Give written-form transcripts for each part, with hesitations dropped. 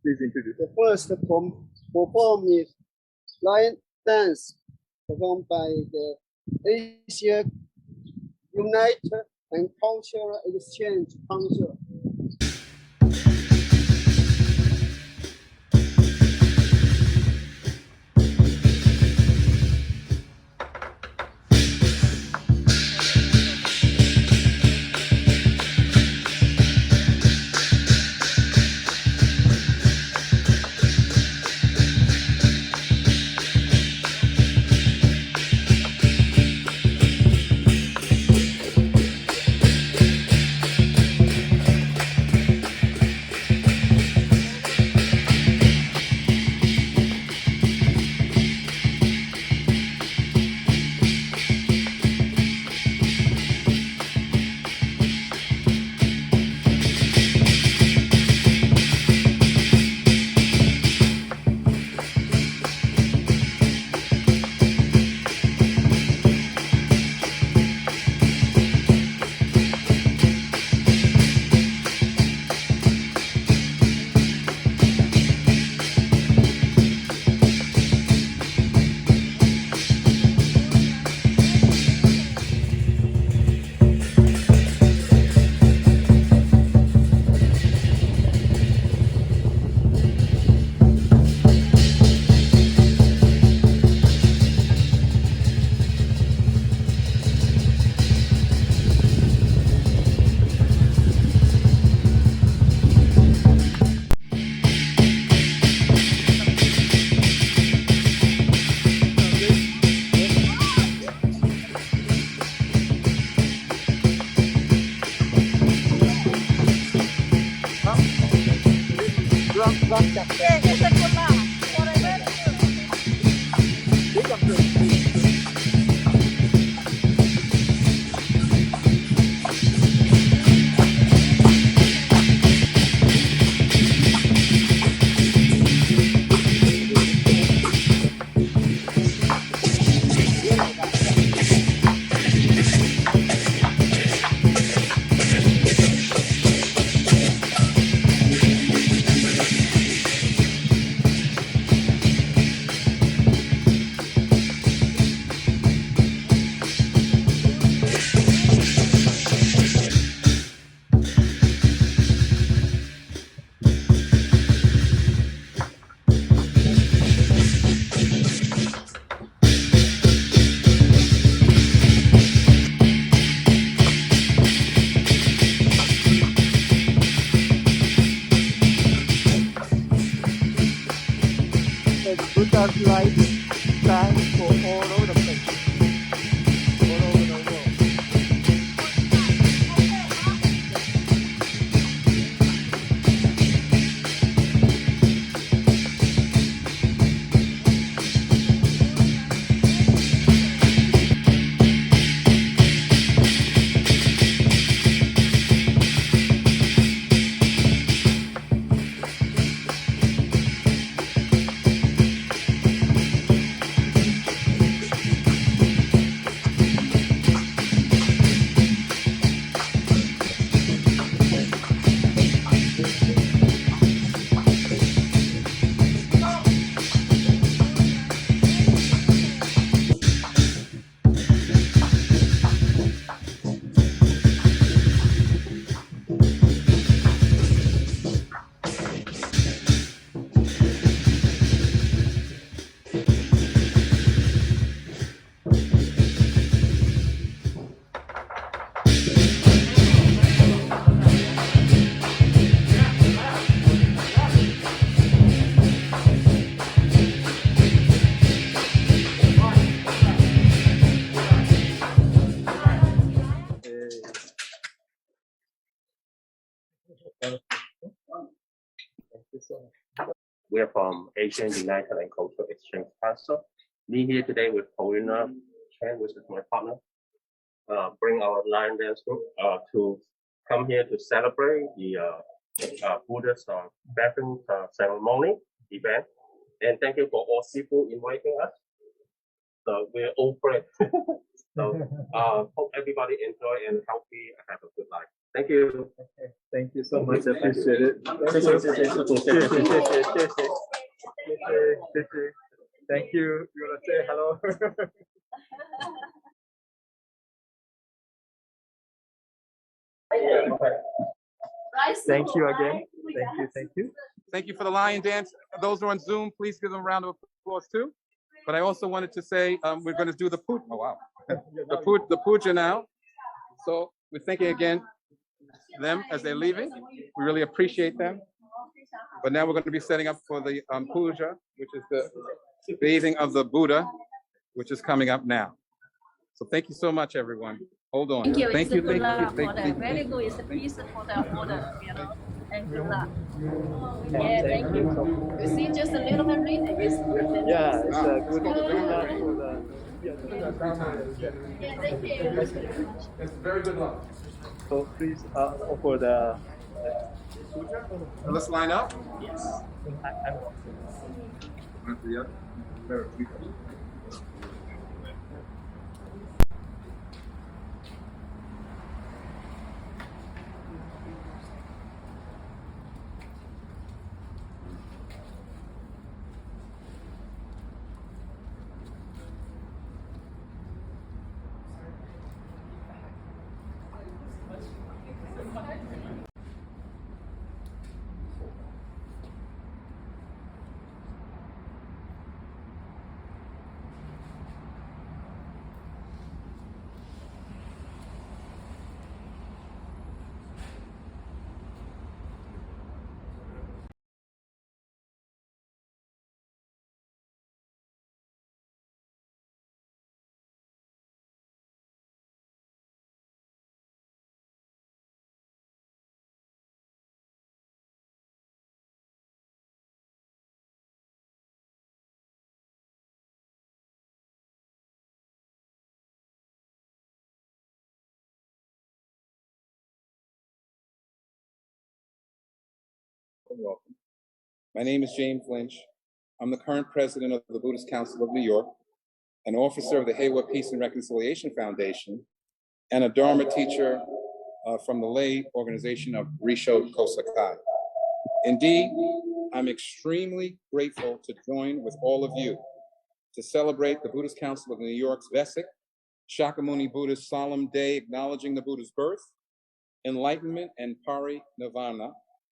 Please introduce. The first perform is lion dance, performed by the Asia United and Cultural Exchange Council. Buddha's light shines for all over the place, all over the world. We're from Asian United and Cultural Exchange Council. Me here today with Paulina Chen, which is my partner, bring our lion dance group to come here to celebrate the Buddhist bathing ceremony event. And thank you for all people inviting us. So we're all friends. So hope everybody enjoy and healthy and have a good life. Thank you. Okay. Thank you so much. I appreciate it. Thank you. You want to say hello? Thank you again. Thank you. Thank you. Thank you for the lion dance. Those who are on Zoom, please give them a round of applause too. But I also wanted to say we're going to do the puja. Oh wow, the puja now. So we're thanking again them as they're leaving. We really appreciate them. But now we're going to be setting up for the puja, which is the bathing of the Buddha, which is coming up now. So thank you so much, everyone. Hold on. Thank you. Thank you. Very Thank good. It's a peace for the order, and good luck. Yeah, thank you. You see, just a little bit reading. Yeah, it's a good luck for the. Yeah, thank you. It's very good luck. So please for the. Let's line up. Yes. Welcome. My name is James Lynch. I'm the current president of the Buddhist Council of New York, an officer of the Heiwa Peace and Reconciliation Foundation, and a Dharma teacher from the lay organization of Risho Kosakai. Indeed, I'm extremely grateful to join with all of you to celebrate the Buddhist Council of New York's Vesak Shakyamuni Buddha's solemn day acknowledging the Buddha's birth, enlightenment, and parinirvana,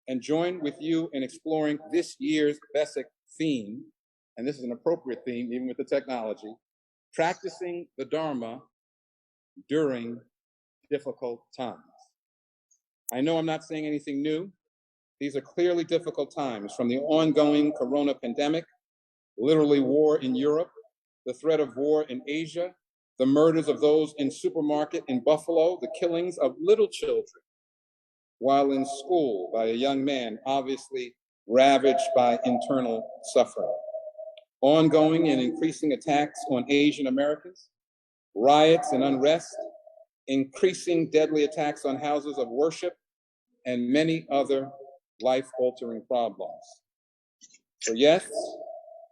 and join with you in exploring this year's Vesak theme, and this is an appropriate theme even with the technology, practicing the Dharma during difficult times. I know I'm not saying anything new. These are clearly difficult times, from the ongoing corona pandemic, literally war in Europe, the threat of war in Asia, the murders of those in supermarket in Buffalo, the killings of little children while in school by a young man obviously ravaged by internal suffering, ongoing and increasing attacks on Asian Americans, riots and unrest, increasing deadly attacks on houses of worship, and many other life-altering problems. So yes,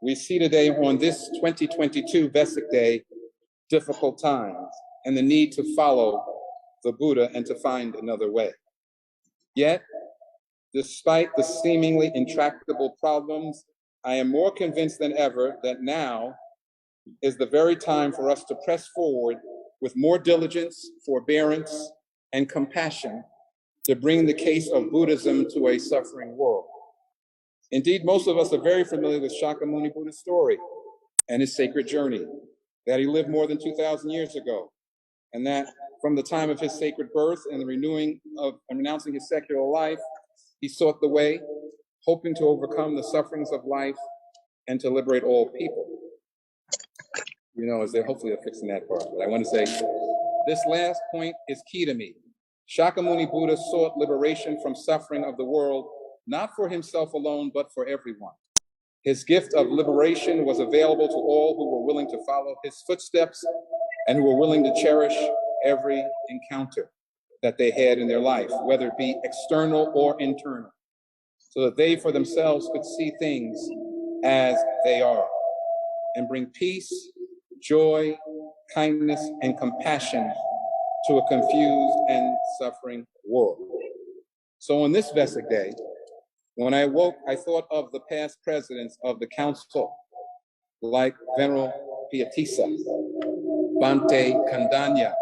we see today on this 2022 Vesak Day difficult times and the need to follow the Buddha and to find another way. Yet, despite the seemingly intractable problems, I am more convinced than ever that now is the very time for us to press forward with more diligence, forbearance, and compassion to bring the case of Buddhism to a suffering world. Indeed, most of us are very familiar with Shakyamuni Buddha's story and his sacred journey, that he lived more than 2,000 years ago, and that from the time of his sacred birth and the renewing of and renouncing his secular life, he sought the way, hoping to overcome the sufferings of life and to liberate all people. You know, as they're hopefully fixing that part. But I want to say, this last point is key to me. Shakyamuni Buddha sought liberation from suffering of the world, not for himself alone, but for everyone. His gift of liberation was available to all who were willing to follow his footsteps and who were willing to cherish every encounter that they had in their life, whether it be external or internal, so that they for themselves could see things as they are and bring peace, joy, kindness, and compassion to a confused and suffering world. So on this Vesak day, when I awoke, I thought of the past presidents of the council, like Venerable Piya, Bhante Kondanna,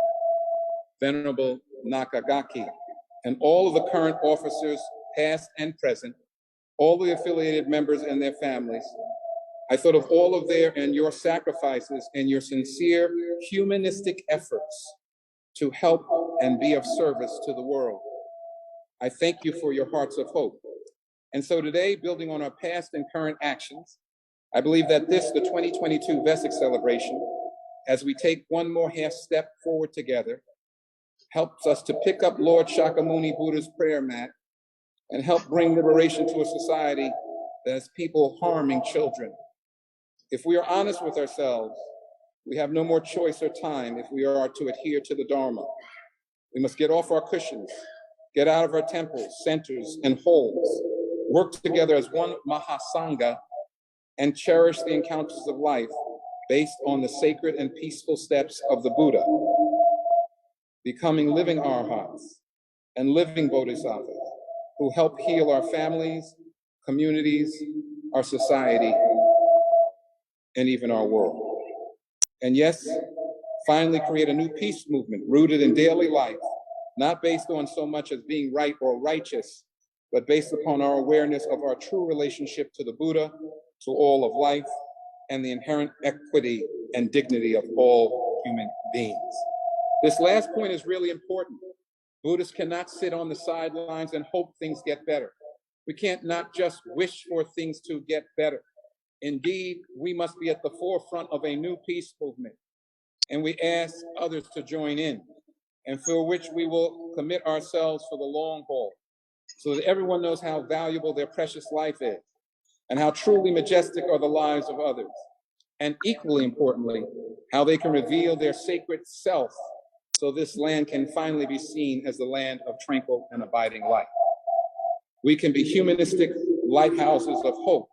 Venerable Nakagaki, and all of the current officers, past and present, all the affiliated members and their families. I thought of all of their and your sacrifices and your sincere humanistic efforts to help and be of service to the world. I thank you for your hearts of hope. And so today, building on our past and current actions, I believe that this, the 2022 Vesak celebration, as we take one more half step forward together, helps us to pick up Lord Shakyamuni Buddha's prayer mat and help bring liberation to a society that has people harming children. If we are honest with ourselves, we have no more choice or time if we are to adhere to the Dharma. We must get off our cushions, get out of our temples, centers, and holes, work together as one Mahasangha, and cherish the encounters of life based on the sacred and peaceful steps of the Buddha, becoming living arhats and living bodhisattvas who help heal our families, communities, our society, and even our world. And yes, finally create a new peace movement rooted in daily life, not based on so much as being right or righteous, but based upon our awareness of our true relationship to the Buddha, to all of life, and the inherent equity and dignity of all human beings. This last point is really important. Buddhists cannot sit on the sidelines and hope things get better. We can't not just wish for things to get better. Indeed, we must be at the forefront of a new peace movement, and we ask others to join in, and for which we will commit ourselves for the long haul, so that everyone knows how valuable their precious life is, and how truly majestic are the lives of others, and equally importantly, how they can reveal their sacred self, so this land can finally be seen as the land of tranquil and abiding life. We can be humanistic lighthouses of hope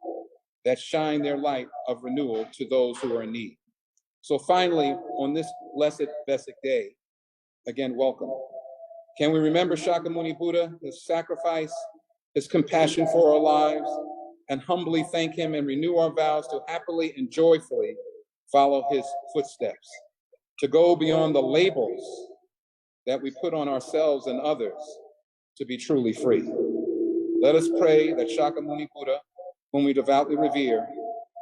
that shine their light of renewal to those who are in need. So finally, on this blessed Vesak day, again, welcome. Can we remember Shakyamuni Buddha, his sacrifice, his compassion for our lives, and humbly thank him and renew our vows to happily and joyfully follow his footsteps, to go beyond the labels that we put on ourselves and others to be truly free. Let us pray that Shakyamuni Buddha, whom we devoutly revere,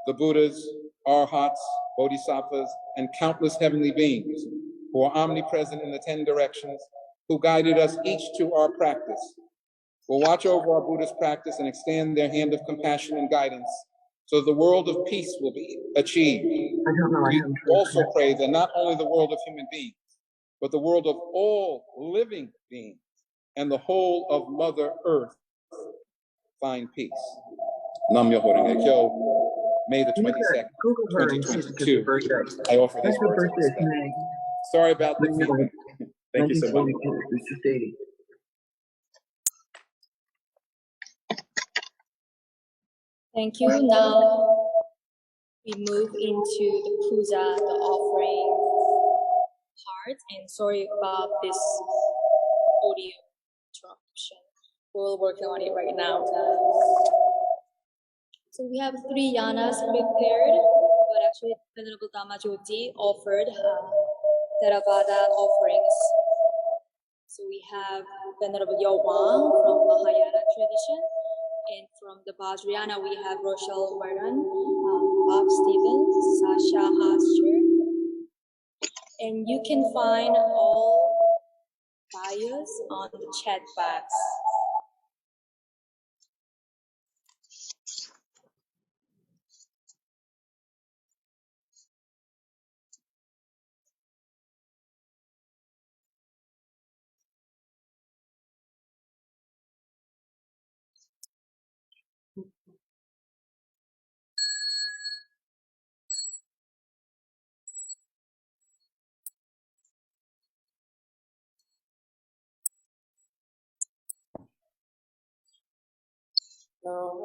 the Buddhas, Arhats, Bodhisattvas, and countless heavenly beings who are omnipresent in the 10 directions, who guided us each to our practice, will watch over our Buddhist practice and extend their hand of compassion and guidance so the world of peace will be achieved. We also pray that not only the world of human beings, but the world of all living beings and the whole of Mother Earth find peace. Nam Myoho Renge Kyo, May the 22nd, 2022. I offer these words of respect. Sorry about the feedback. Thank you so much. Thank you. Now we move into the puja, the offering part. And sorry about this audio interruption. We're working on it right now. So we have 3 yanas prepared, but actually Venerable Dhammajoti offered Theravada offerings. So we have Venerable Yuan from Mahayana tradition, and from the Vajrayana we have Rochelle, Weithorn, Bob Stevens, Sascha, Ascher, and you can find all bios on the chat box. Well,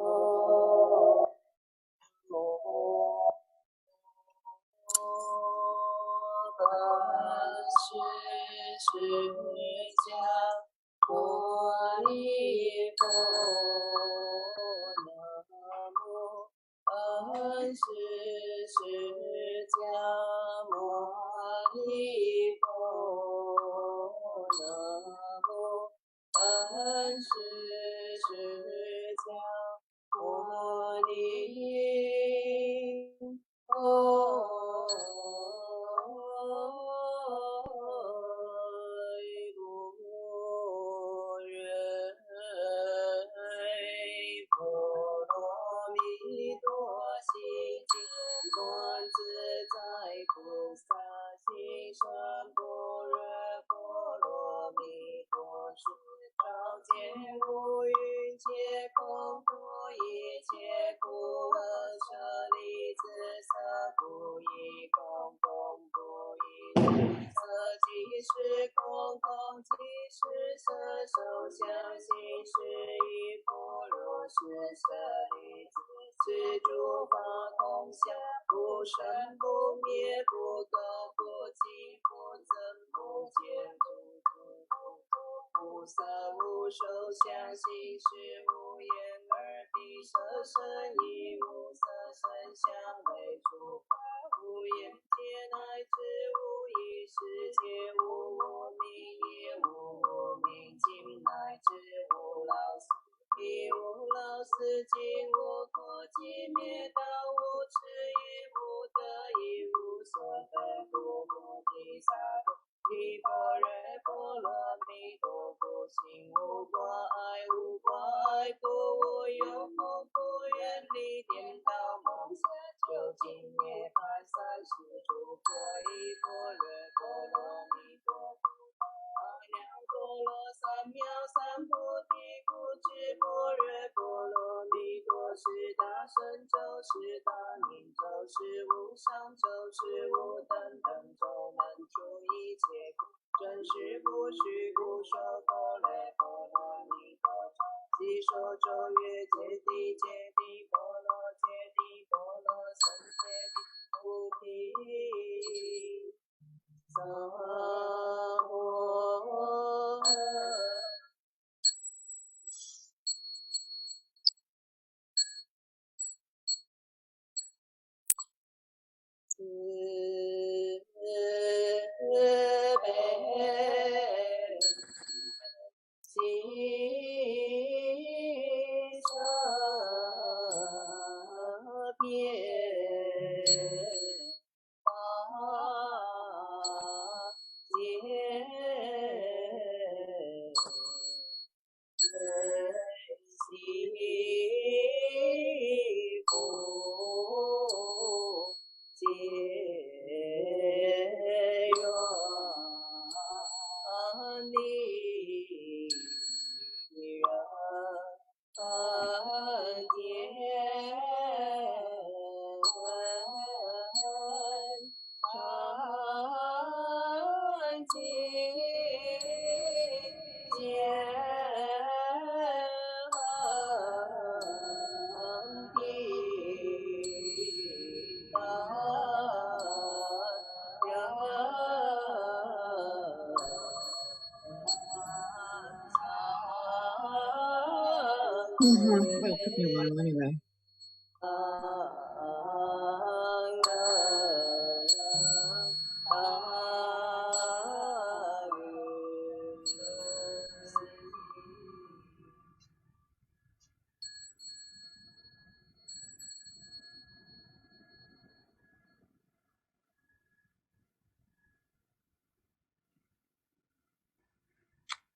it took me a while anyway.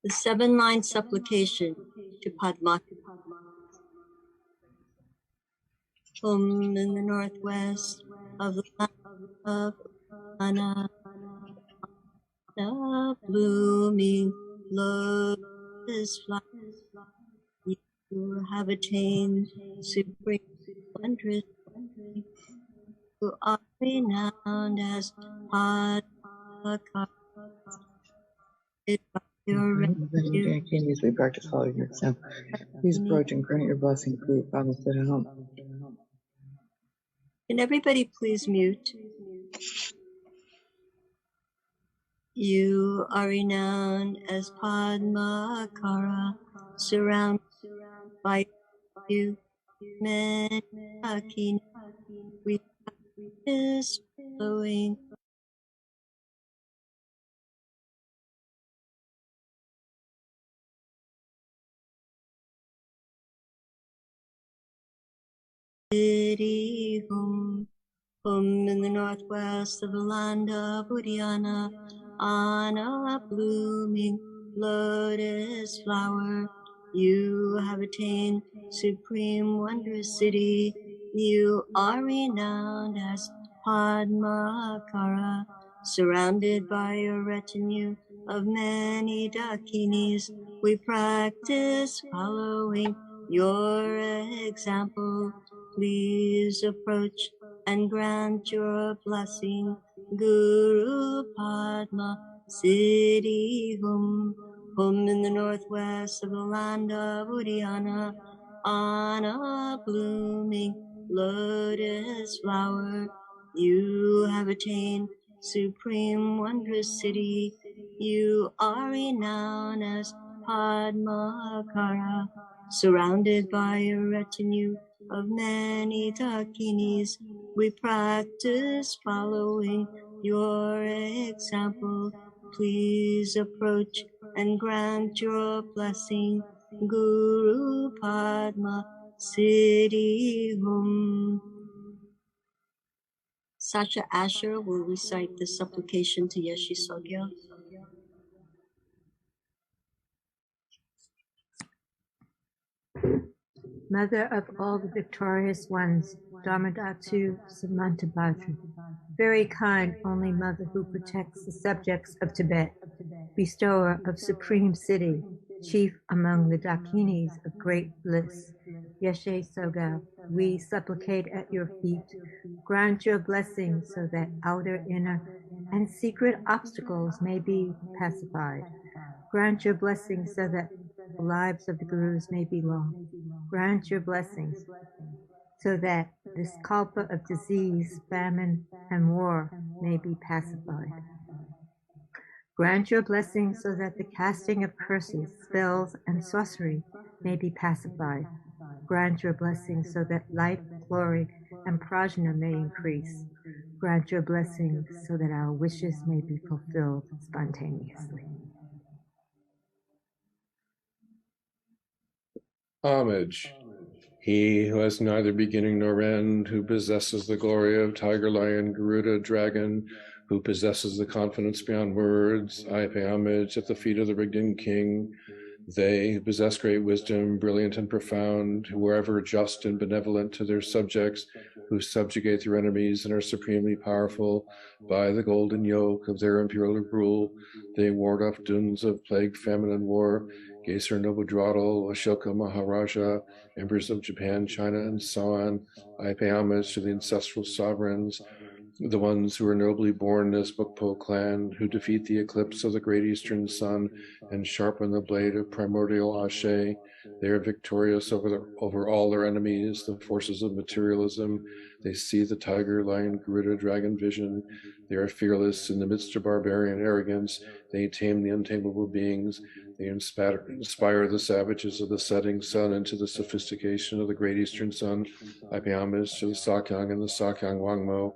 The 7-line supplication to Padma. Home in the northwest of the land of Kondanna, the blooming lotus flower. You have attained supreme wondrous. You are renowned as Padma. We practice following your example. Please approach and grant your blessing. Please follow for the help. Can everybody please mute? You are renowned as Padmakara, surrounded by you, many Akini. We practice following city home in the northwest of the land of Uddiyana, on a blooming lotus flower. You have attained supreme wondrous city. You are renowned as Padmakara, surrounded by a retinue of many Dakinis. We practice following your example. Please approach and grant your blessing. Guru Padma Siddhi Hum in the northwest of the land of Uddiyana, on a blooming lotus flower. You have attained supreme wondrous city. You are renowned as Padmakara, surrounded by a retinue of many Dakinis. We practice following your example. Please approach and grant your blessing. Guru Padma Siddhi Hum. Sascha Ascher will recite the supplication to Yeshe Sogyo. Mother of all the victorious ones, Dhammadipa Samantabhadra, very kind only mother who protects the subjects of Tibet, bestower of supreme city, chief among the Dakinis of great bliss. Yeshe Soga, we supplicate at your feet. Grant your blessing so that outer, inner, and secret obstacles may be pacified. Grant your blessing so that the lives of the Gurus may be long. Grant your blessings so that this kalpa of disease, famine, and war may be pacified. Grant your blessing so that the casting of curses, spells, and sorcery may be pacified. Grant your blessing so that life, glory, and prajna may increase. Grant your blessing so that our wishes may be fulfilled spontaneously. Homage. He who has neither beginning nor end, who possesses the glory of tiger, lion, Garuda, dragon, who possesses the confidence beyond words, I pay homage at the feet of the Rigden King. They who possess great wisdom, brilliant and profound, who are ever just and benevolent to their subjects, who subjugate their enemies and are supremely powerful by the golden yoke of their imperial rule. They ward off duns of plague, famine, and war. Gesar Nobudradal, Ashoka Maharaja, emperors of Japan, China, and so on. I pay homage to the ancestral sovereigns, the ones who are nobly born as Bukpo clan, who defeat the eclipse of the great eastern sun and sharpen the blade of primordial Asche. They are victorious over all their enemies, the forces of materialism. They see the tiger, lion, Garuda, dragon vision. They are fearless in the midst of barbarian arrogance. They tame the untamable beings. They inspire the savages of the setting sun into the sophistication of the great eastern sun. I pay homage to the Sakyong and the Sakyong Wangmo,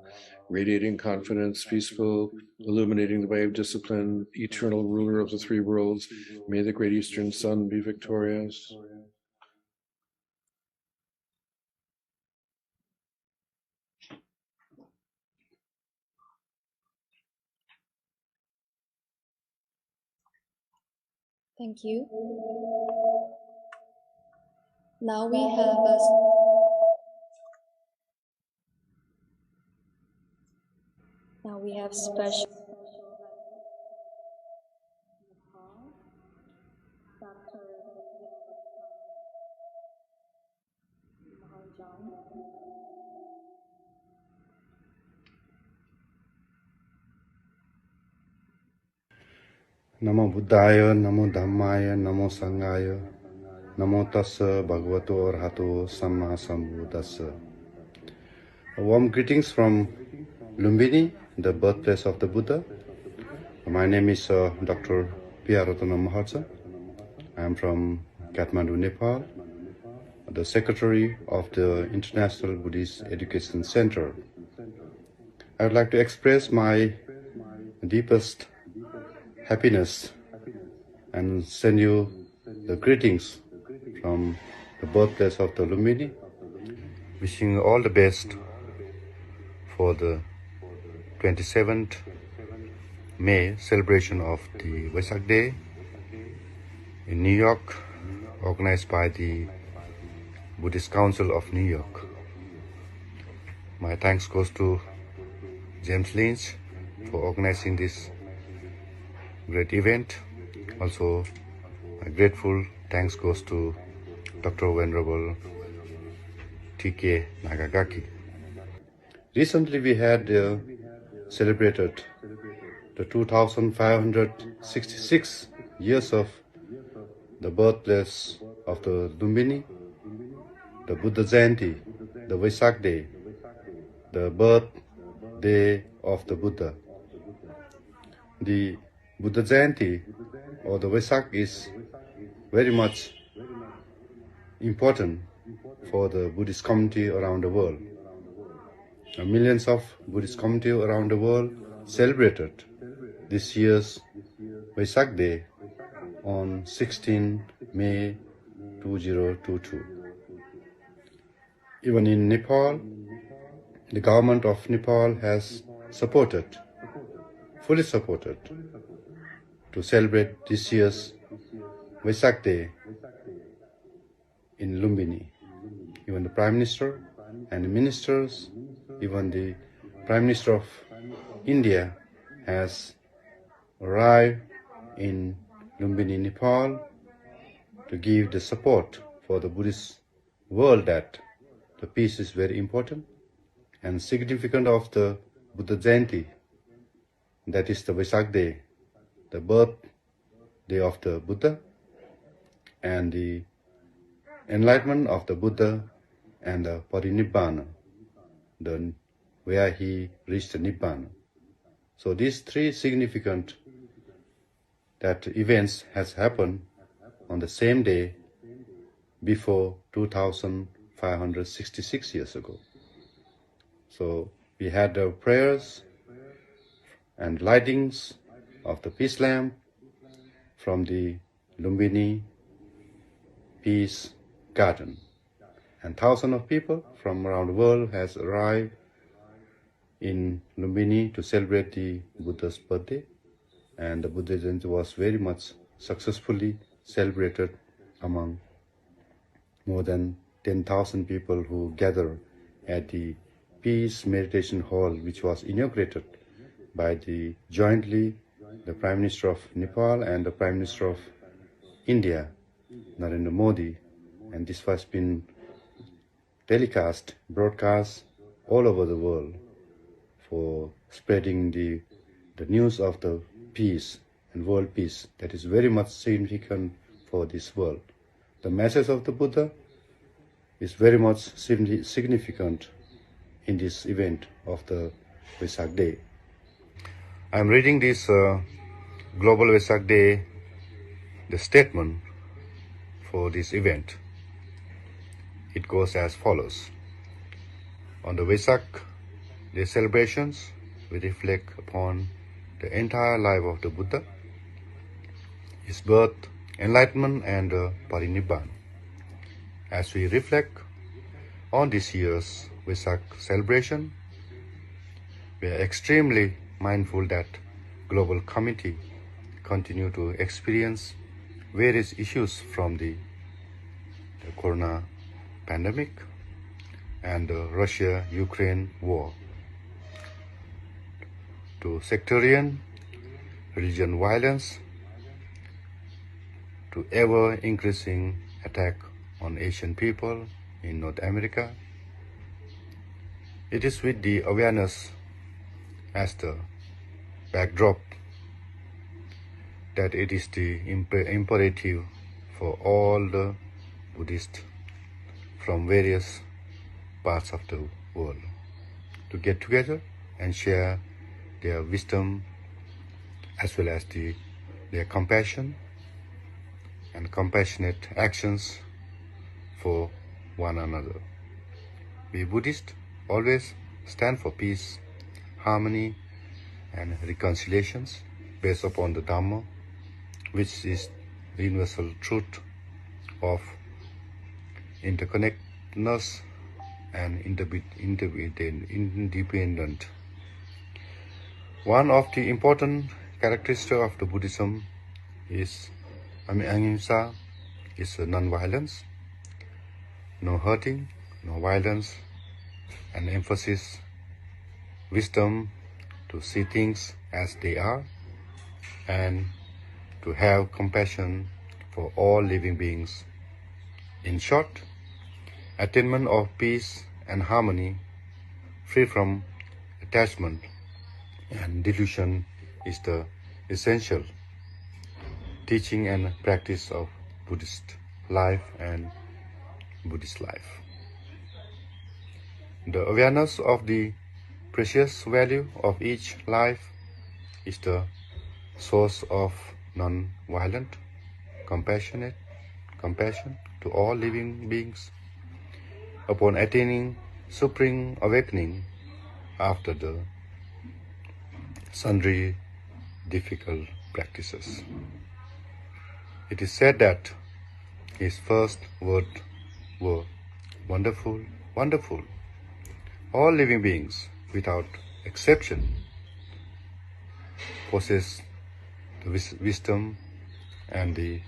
radiating confidence, peaceful, illuminating the way of discipline, eternal ruler of the three worlds. May the great eastern sun be victorious. Thank you. Now we have a special Namo Buddhaya, Namo Dhammaya, Namo Sanghaya. Namo tassa bhagavato arahato samma sambuddhassa. Warm greetings from Lumbini, the birthplace of the Buddha. My name is Dr. Piya Maharjann. I am from Kathmandu, Nepal, the secretary of the International Buddhist Education Center. I would like to express my deepest happiness and send you the greetings from the birthplace of the Lumbini. Wishing you all the best for the 27th May celebration of the Vesak Day in New York, organized by the Buddhist Council of New York. My thanks goes to James Lynch for organizing this great event. Also, my grateful thanks goes to Dr. Venerable T.K. Nakagaki. Recently we had celebrated the 2566 years of the birthplace of the Lumbini, the Buddha Jayanti, the Vesak Day, the birthday of the Buddha. The Buddha Jayanti or the Vesak is very much important for the Buddhist community around the world. Millions of Buddhist community around the world celebrated this year's Vesak Day on 16 May 2022. Even in Nepal, the government of Nepal has fully supported, to celebrate this year's Vesak Day in Lumbini. Even the Prime Minister and the ministers, even the Prime Minister of India has arrived in Lumbini, Nepal to give the support for the Buddhist world that the peace is very important and significant of the Buddha Jayanti, that is the Vesak Day, the birthday of the Buddha and the enlightenment of the Buddha and the Parinibbana, where he reached the Nibbana. So these three significant events has happened on the same day before 2566 years ago. So we had the prayers and lightings of the peace lamp from the Lumbini Peace Garden. And thousands of people from around the world has arrived in Lumbini to celebrate the Buddha's birthday. And the Buddha Jayanti was very much successfully celebrated among more than 10,000 people who gathered at the Peace Meditation Hall, which was inaugurated by jointly the Prime Minister of Nepal and the Prime Minister of India, Narendra Modi. And this has been broadcast all over the world for spreading the news of the peace and world peace that is very much significant for this world. The message of the Buddha is very much significant in this event of the Vesak Day. I am reading this Global Vesak Day, the statement for this event. It goes as follows. On the Vesak Day celebrations, we reflect upon the entire life of the Buddha, his birth, enlightenment, and Parinibbana. As we reflect on this year's Vesak celebration, we are extremely mindful that global community continue to experience various issues from the corona pandemic and the Russia-Ukraine war, to sectarian religion violence, to ever-increasing attack on Asian people in North America. It is with the awareness as the backdrop that it is the imperative for all the Buddhists from various parts of the world to get together and share their wisdom as well as their compassion and compassionate actions for one another. We Buddhists always stand for peace, harmony, and reconciliations based upon the Dharma, which is the universal truth of interconnectedness and independent. One of the important characteristics of the Buddhism is ahimsa, is non-violence, no hurting, no violence, and emphasis wisdom to see things as they are and to have compassion for all living beings. In short, attainment of peace and harmony, free from attachment and delusion, is the essential teaching and practice of Buddhist life and Buddhist life. The awareness of the precious value of each life is the source of non-violent, compassion to all living beings. Upon attaining supreme awakening after the sundry difficult practices, it is said that his first words were wonderful, wonderful. All living beings, without exception, possess the wisdom and the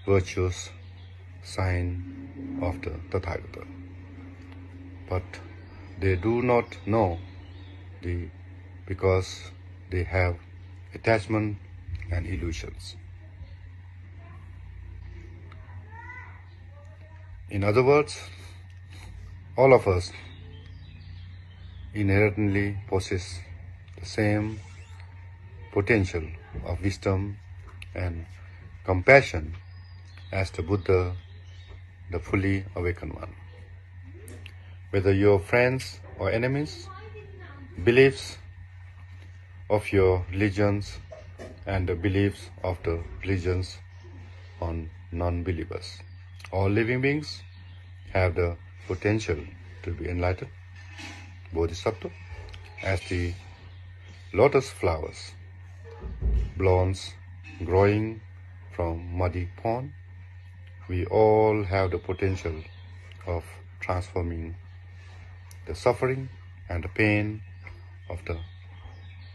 virtuous sign of the Tathagata. But they do not know because they have attachment and illusions. In other words, all of us inherently possess the same potential of wisdom and compassion as the Buddha, the fully awakened one. Whether your friends or enemies, beliefs of your religions and the beliefs of the religions on non-believers, all living beings have the potential to be enlightened, bodhisattva, as the lotus flowers, blossoms growing from muddy pond. We all have the potential of transforming the suffering and the pain of the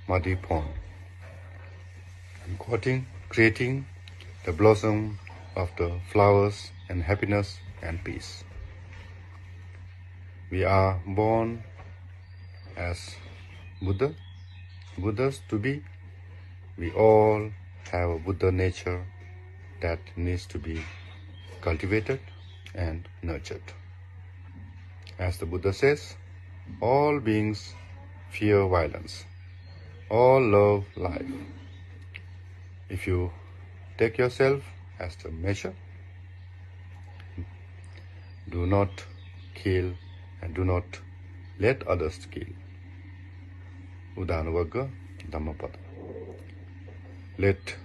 muddy pond and creating the blossom of the flowers and happiness and peace. We are born as Buddhas to be. We all have a Buddha nature that needs to be cultivated and nurtured. As the Buddha says, all beings fear violence, all love life. If you take yourself as the measure, do not kill and do not let others kill. Udanavagga Dhammapada. Let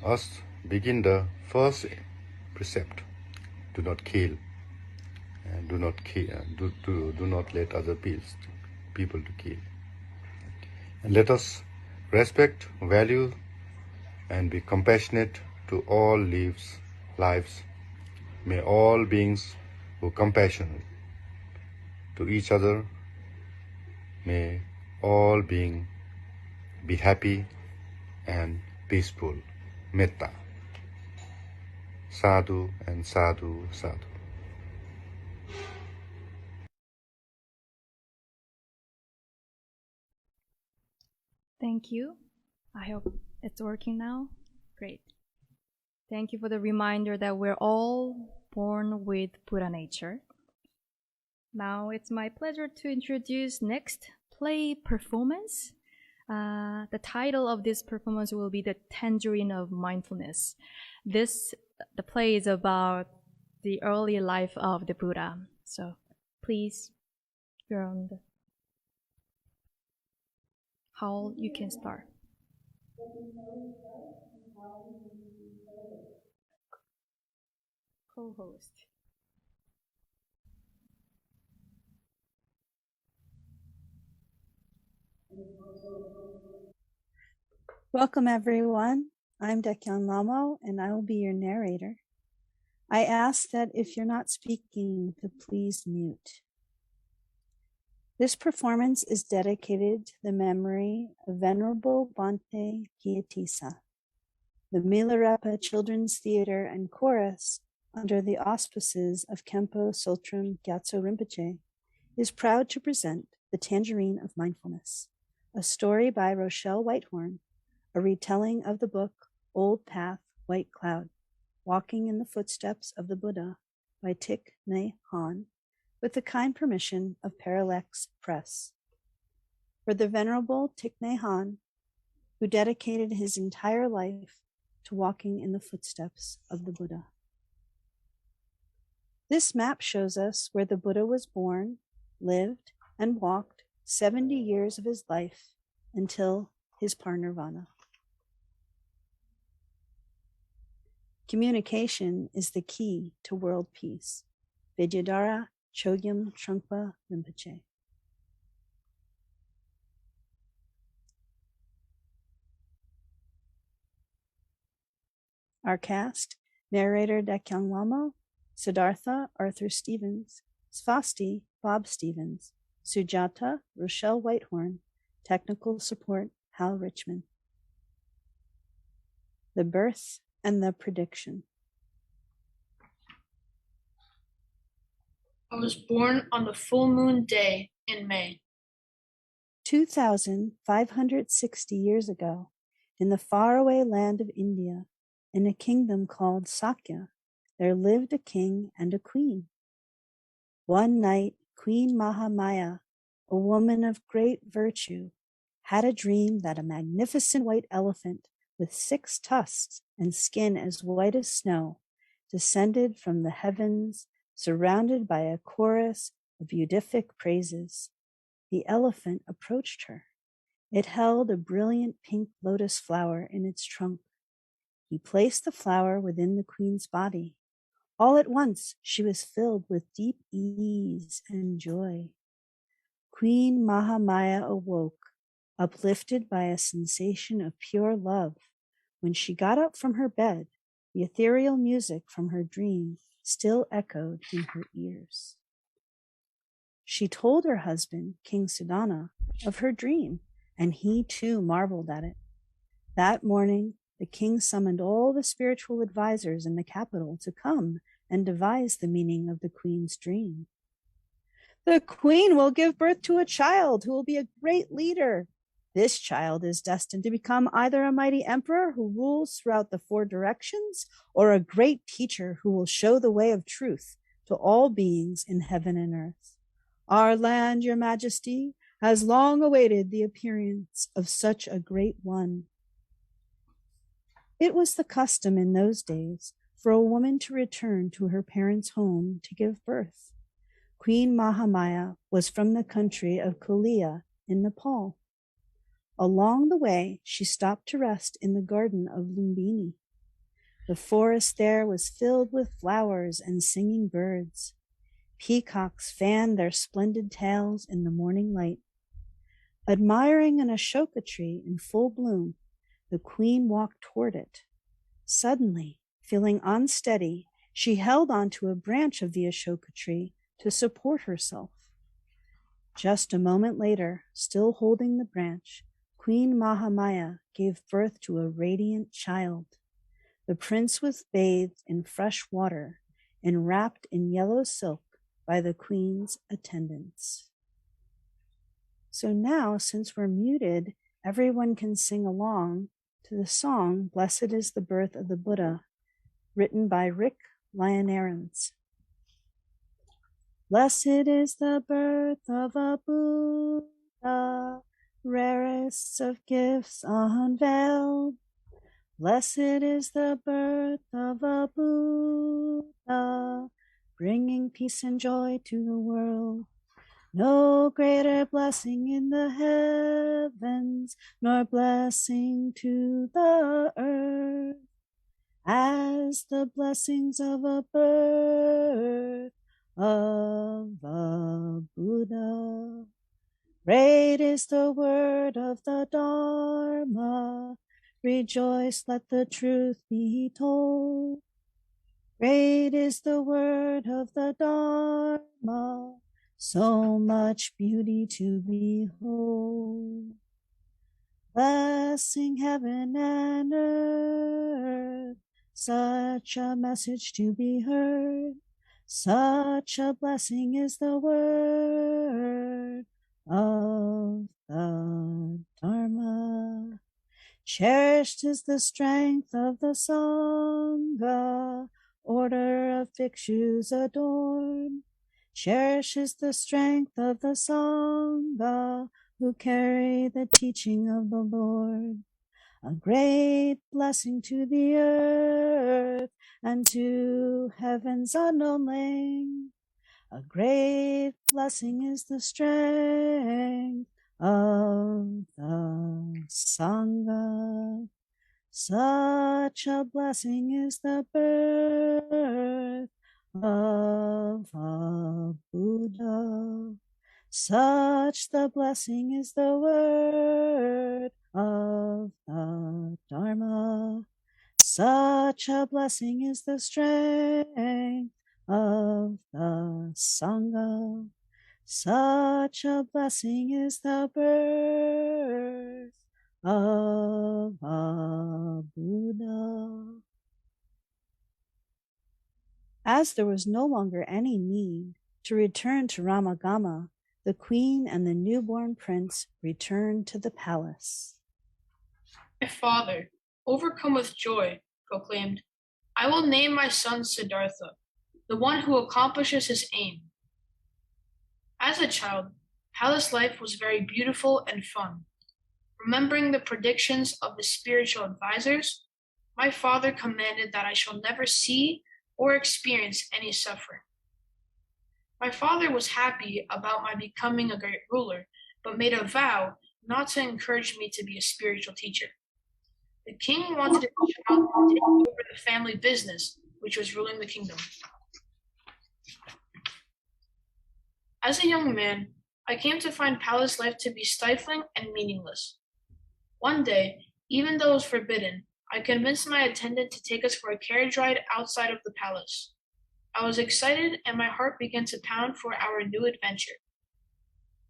us begin the first precept: do not kill, and do not let other people to kill. And let us respect, value, and be compassionate to all lives. May all beings who compassionate to each other, may all beings be happy and peaceful. Metta. Sadhu and sadhu, sadhu. Thank you. I hope it's working now. Great. Thank you for the reminder that we're all born with Buddha nature. Now it's my pleasure to introduce next play performance. The title of this performance will be The Tangerine of Mindfulness. The play is about the early life of the Buddha. So please, beyond how you can start. Co-host. Welcome, everyone. I'm Doyeon Lamo, and I will be your narrator. I ask that if you're not speaking, to please mute. This performance is dedicated to the memory of Venerable Bhante Kyatisa. The Milarepa Children's Theater and Chorus, under the auspices of Khenpo Sultram Gyatso Rinpoche, is proud to present The Tangerine of Mindfulness, a story by Rochelle Weithorn, a retelling of the book Old Path, White Cloud, Walking in the Footsteps of the Buddha by Thich Nhat Hanh, with the kind permission of Parallax Press. For the Venerable Thich Nhat Hanh, who dedicated his entire life to walking in the footsteps of the Buddha. This map shows us where the Buddha was born, lived, and walked 70 years of his life until his parinirvana. Communication is the key to world peace. Vidyadhara Chogyam Trungpa Rinpoche. Our cast: narrator Doyeon Lamo, Siddhartha Arthur Stevens, Svasti Bob Stevens, Sujata Rochelle Weithorn, technical support Hal Richmond. The birth and the prediction. I was born on the full moon day in May. 2,560 years ago, in the faraway land of India, in a kingdom called Sakya, there lived a king and a queen. One night, Queen Mahamaya, a woman of great virtue, had a dream that a magnificent white elephant with 6 tusks and skin as white as snow descended from the heavens, surrounded by a chorus of beatific praises. The elephant approached her. It held a brilliant pink lotus flower in its trunk. He placed the flower within the queen's body. All at once, she was filled with deep ease and joy. Queen Mahamaya awoke, uplifted by a sensation of pure love. When she got up from her bed, the ethereal music from her dream still echoed in her ears. She told her husband, King Suddhana, of her dream, and he too marveled at it. That morning, the king summoned all the spiritual advisors in the capital to come and devise the meaning of the queen's dream. The queen will give birth to a child who will be a great leader. This child is destined to become either a mighty emperor who rules throughout the 4 directions, or a great teacher who will show the way of truth to all beings in heaven and earth. Our land, your majesty, has long awaited the appearance of such a great one. It was the custom in those days for a woman to return to her parents' home to give birth. Queen Mahamaya was from the country of Kolia in Nepal. Along the way, she stopped to rest in the garden of Lumbini. The forest there was filled with flowers and singing birds. Peacocks fanned their splendid tails in the morning light. Admiring an ashoka tree in full bloom, the queen walked toward it. Suddenly, feeling unsteady, she held onto a branch of the ashoka tree to support herself. Just a moment later, still holding the branch, Queen Mahamaya gave birth to a radiant child. The prince was bathed in fresh water and wrapped in yellow silk by the queen's attendants. So now, since we're muted, everyone can sing along to the song, Blessed is the Birth of the Buddha, written by Rick Lyon-Ahrens. Blessed is the birth of a Buddha, rarest of gifts unveiled. Blessed is the birth of a Buddha, bringing peace and joy to the world. No greater blessing in the heavens, nor blessing to the earth, as the blessings of a birth of a Buddha. Great is the word of the Dharma. Rejoice, let the truth be told. Great is the word of the Dharma. So much beauty to behold. Blessing heaven and earth. Such a message to be heard. Such a blessing is the word of the Dharma. Cherished is the strength of the Sangha, order of bhikshus adorned. Cherished is the strength of the Sangha, who carry the teaching of the Lord. A great blessing to the earth and to heaven's unknown length. A great blessing is the strength of the Sangha. Such a blessing is the birth of a Buddha. Such the blessing is the word of the Dharma. Such a blessing is the strength of the Sangha. Such a blessing is the birth of a Buddha. As there was no longer any need to return to Ramagama, the queen and the newborn prince returned to the palace. My father, overcome with joy, proclaimed, "I will name my son Siddhartha, the one who accomplishes his aim." As a child, palace life was very beautiful and fun. Remembering the predictions of the spiritual advisors, my father commanded that I shall never see or experience any suffering. My father was happy about my becoming a great ruler, but made a vow not to encourage me to be a spiritual teacher. The king wanted his child to take over the family business, which was ruling the kingdom. As a young man, I came to find palace life to be stifling and meaningless. One day, even though it was forbidden, I convinced my attendant to take us for a carriage ride outside of the palace. I was excited and my heart began to pound for our new adventure.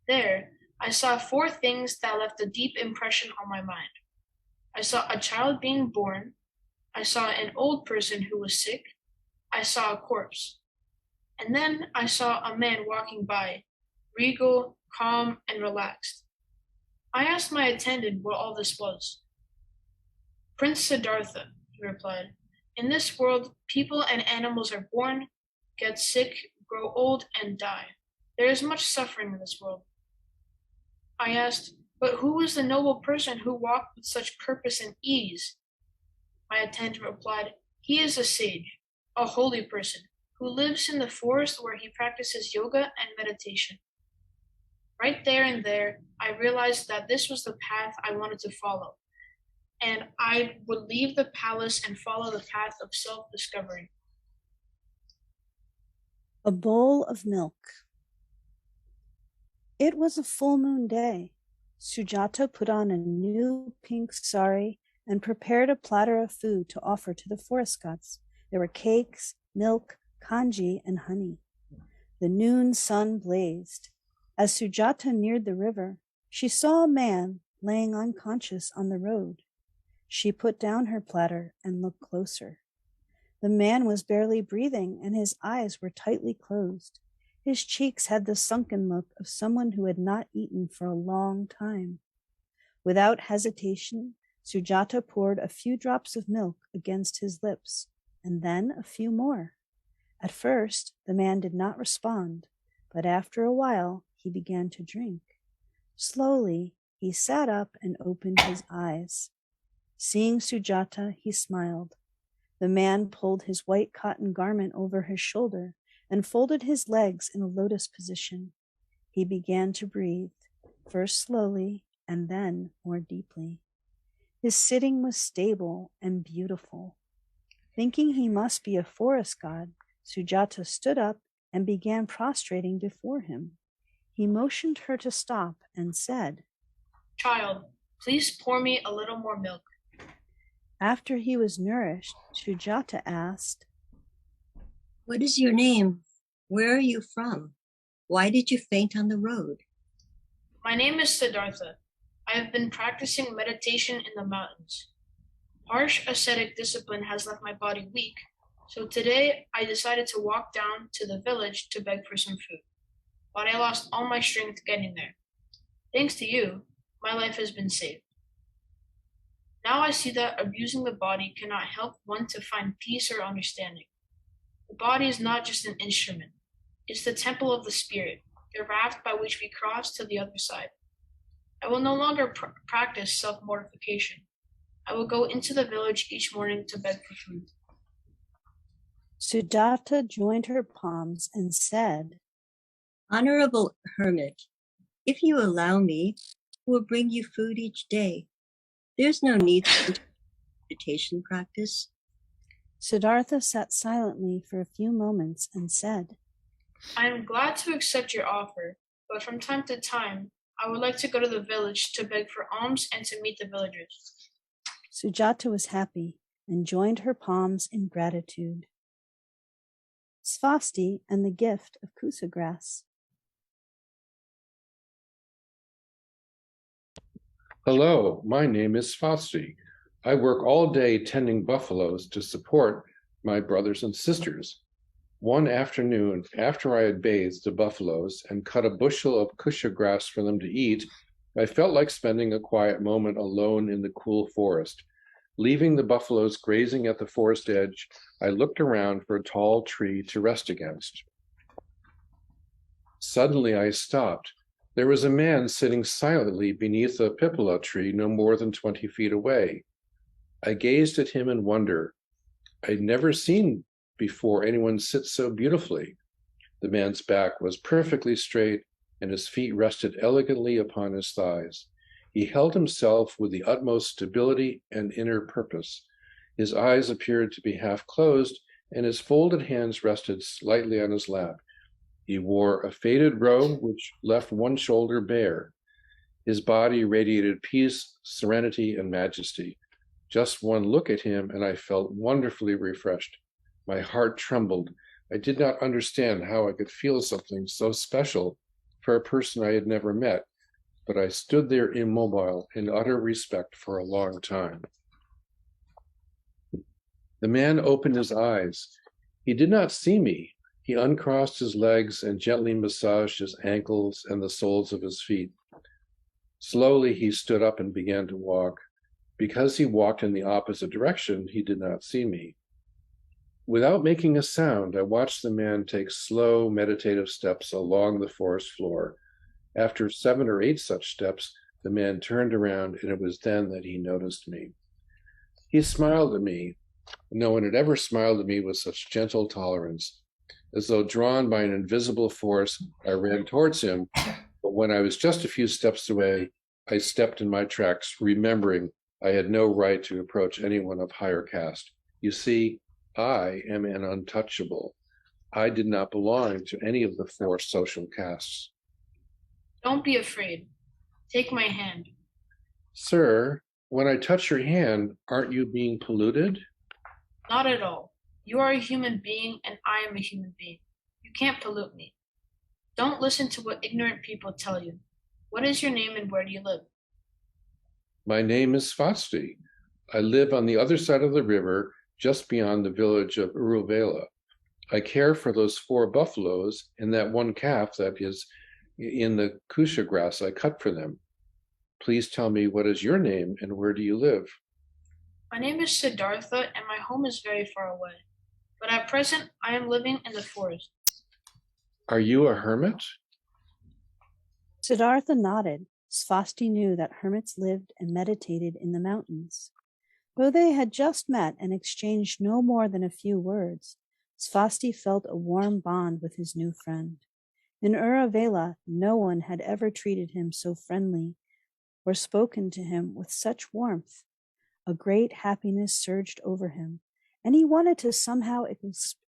There, I saw 4 things that left a deep impression on my mind. I saw a child being born. I saw an old person who was sick. I saw a corpse. And then I saw a man walking by, regal, calm, and relaxed. I asked my attendant what all this was. "Prince Siddhartha," he replied. "In this world, people and animals are born, get sick, grow old, and die. There is much suffering in this world." I asked, "But who is the noble person who walked with such purpose and ease?" My attendant replied, "He is a sage, a holy person, who lives in the forest where he practices yoga and meditation." Right there and there, I realized that this was the path I wanted to follow, and I would leave the palace and follow the path of self-discovery. A bowl of milk. It was a full moon day. Sujata put on a new pink sari and prepared a platter of food to offer to the forest gods. There were cakes, milk, kanji, and honey. The noon sun blazed. As Sujata neared the river, she saw a man laying unconscious on the road. She put down her platter and looked closer. The man was barely breathing and his eyes were tightly closed. His cheeks had the sunken look of someone who had not eaten for a long time. Without hesitation, Sujata poured a few drops of milk against his lips, and then a few more. At first, the man did not respond, but after a while, he began to drink. Slowly, he sat up and opened his eyes. Seeing Sujata, he smiled. The man pulled his white cotton garment over his shoulder and folded his legs in a lotus position. He began to breathe, first slowly and then more deeply. His sitting was stable and beautiful. Thinking he must be a forest god, Sujata stood up and began prostrating before him. He motioned her to stop and said, "Child, please pour me a little more milk." After he was nourished, Sujata asked, "What is your name? Where are you from? Why did you faint on the road?" "My name is Siddhartha. I have been practicing meditation in the mountains. Harsh ascetic discipline has left my body weak, so today I decided to walk down to the village to beg for some food. But I lost all my strength getting there. Thanks to you, my life has been saved. Now I see that abusing the body cannot help one to find peace or understanding. The body is not just an instrument. It's the temple of the spirit, the raft by which we cross to the other side. I will no longer practice self-mortification. I will go into the village each morning to beg for food." Sujata joined her palms and said, "Honorable hermit, if you allow me, I will bring you food each day. There's no need for meditation practice." Siddhartha sat silently for a few moments and said, "I am glad to accept your offer, but from time to time, I would like to go to the village to beg for alms and to meet the villagers." Sujata was happy and joined her palms in gratitude. Svasti and the gift of kusa grass. Hello, my name is Svasti. I work all day tending buffaloes to support my brothers and sisters. One afternoon, after I had bathed the buffaloes and cut a bushel of kusha grass for them to eat, I felt like spending a quiet moment alone in the cool forest. Leaving the buffaloes grazing at the forest edge, I looked around for a tall tree to rest against. Suddenly I stopped. There was a man sitting silently beneath a pipala tree no more than 20 feet away. I gazed at him in wonder. I'd never seen before anyone sit so beautifully. The man's back was perfectly straight and his feet rested elegantly upon his thighs. He held himself with the utmost stability and inner purpose. His eyes appeared to be half closed and his folded hands rested slightly on his lap. He wore a faded robe which left one shoulder bare. His body radiated peace, serenity, and majesty. Just one look at him and I felt wonderfully refreshed. My heart trembled. I did not understand how I could feel something so special for a person I had never met, but I stood there immobile in utter respect for a long time. The man opened his eyes. He did not see me. He uncrossed his legs and gently massaged his ankles and the soles of his feet. Slowly he stood up and began to walk. Because he walked in the opposite direction, he did not see me. Without making a sound, I watched the man take slow, meditative steps along the forest floor. After 7 or 8 such steps, the man turned around, and it was then that he noticed me. He smiled at me. No one had ever smiled at me with such gentle tolerance. As though drawn by an invisible force, I ran towards him, but when I was just a few steps away, I stepped in my tracks, remembering I had no right to approach anyone of higher caste. You see, I am an untouchable. I did not belong to any of the 4 social castes. "Don't be afraid. Take my hand." Sir, when I touch your hand, aren't you being polluted? "Not at all. You are a human being and I am a human being. You can't pollute me. Don't listen to what ignorant people tell you. What is your name and where do you live?" My name is Svasti. I live on the other side of the river, just beyond the village of Uruvela. I care for those 4 buffaloes and that one calf that is in the kusha grass I cut for them. Please tell me, what is your name and where do you live? "My name is Siddhartha and my home is very far away. But at present, I am living in the forest." Are you a hermit? Siddhartha nodded. Svasti knew that hermits lived and meditated in the mountains. Though they had just met and exchanged no more than a few words, Svasti felt a warm bond with his new friend. In Uravela, no one had ever treated him so friendly or spoken to him with such warmth. A great happiness surged over him, and he wanted to somehow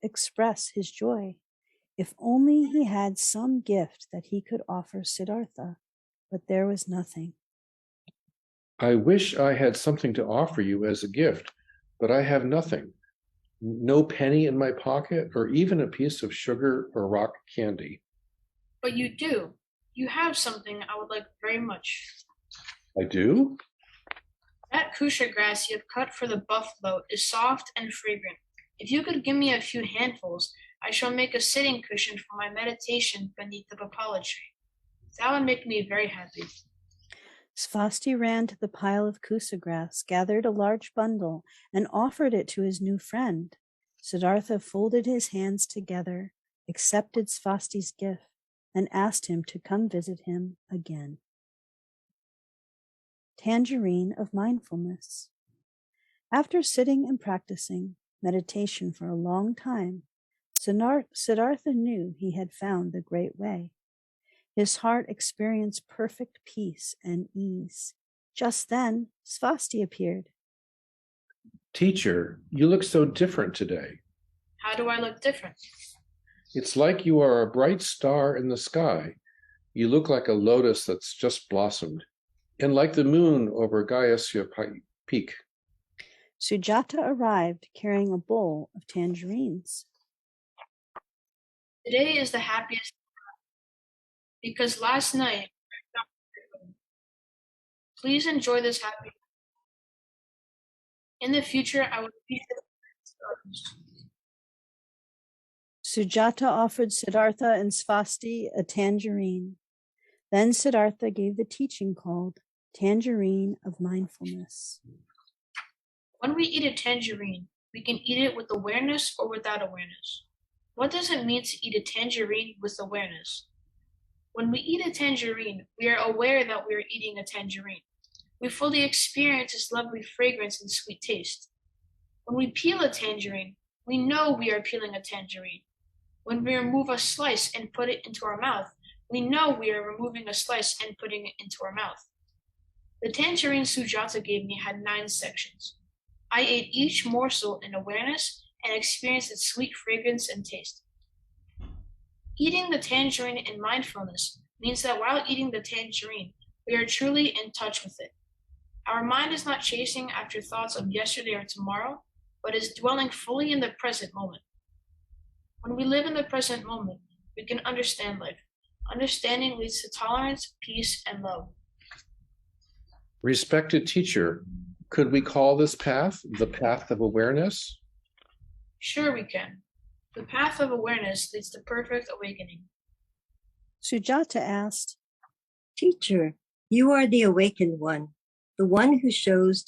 express his joy. If only he had some gift that he could offer Siddhartha, but there was nothing. I wish I had something to offer you as a gift, but I have nothing. No penny in my pocket, or even a piece of sugar or rock candy. But you do. You have something I would like very much. I do? That kusha grass you have cut for the buffalo is soft and fragrant. If you could give me a few handfuls, I shall make a sitting cushion for my meditation beneath the papala tree. That would make me very happy. Svasti ran to the pile of kusa grass, gathered a large bundle, and offered it to his new friend. Siddhartha folded his hands together, accepted Svasti's gift, and asked him to come visit him again. Tangerine of Mindfulness. After sitting and practicing meditation for a long time, Siddhartha knew he had found the great way. His heart experienced perfect peace and ease. Just then, Svasti appeared. Teacher, you look so different today. How do I look different? It's like you are a bright star in the sky. You look like a lotus that's just blossomed, and like the moon over Gayasya Peak. Sujata arrived carrying a bowl of tangerines. Today is the happiest because last night, please enjoy this happy. In the future, I will be Sujata offered Siddhartha and Svasti a tangerine. Then Siddhartha gave the teaching called Tangerine of Mindfulness. When we eat a tangerine, we can eat it with awareness or without awareness. What does it mean to eat a tangerine with awareness? When we eat a tangerine, we are aware that we are eating a tangerine. We fully experience its lovely fragrance and sweet taste. When we peel a tangerine, we know we are peeling a tangerine. When we remove a slice and put it into our mouth, we know we are removing a slice and putting it into our mouth. The tangerine Sujata gave me had 9 sections. I ate each morsel in awareness and experienced its sweet fragrance and taste. Eating the tangerine in mindfulness means that while eating the tangerine, we are truly in touch with it. Our mind is not chasing after thoughts of yesterday or tomorrow, but is dwelling fully in the present moment. When we live in the present moment, we can understand life. Understanding leads to tolerance, peace, and love. Respected teacher, could we call this path the path of awareness? Sure we can. The path of awareness leads to perfect awakening. Sujata asked, Teacher, you are the awakened one, the one who shows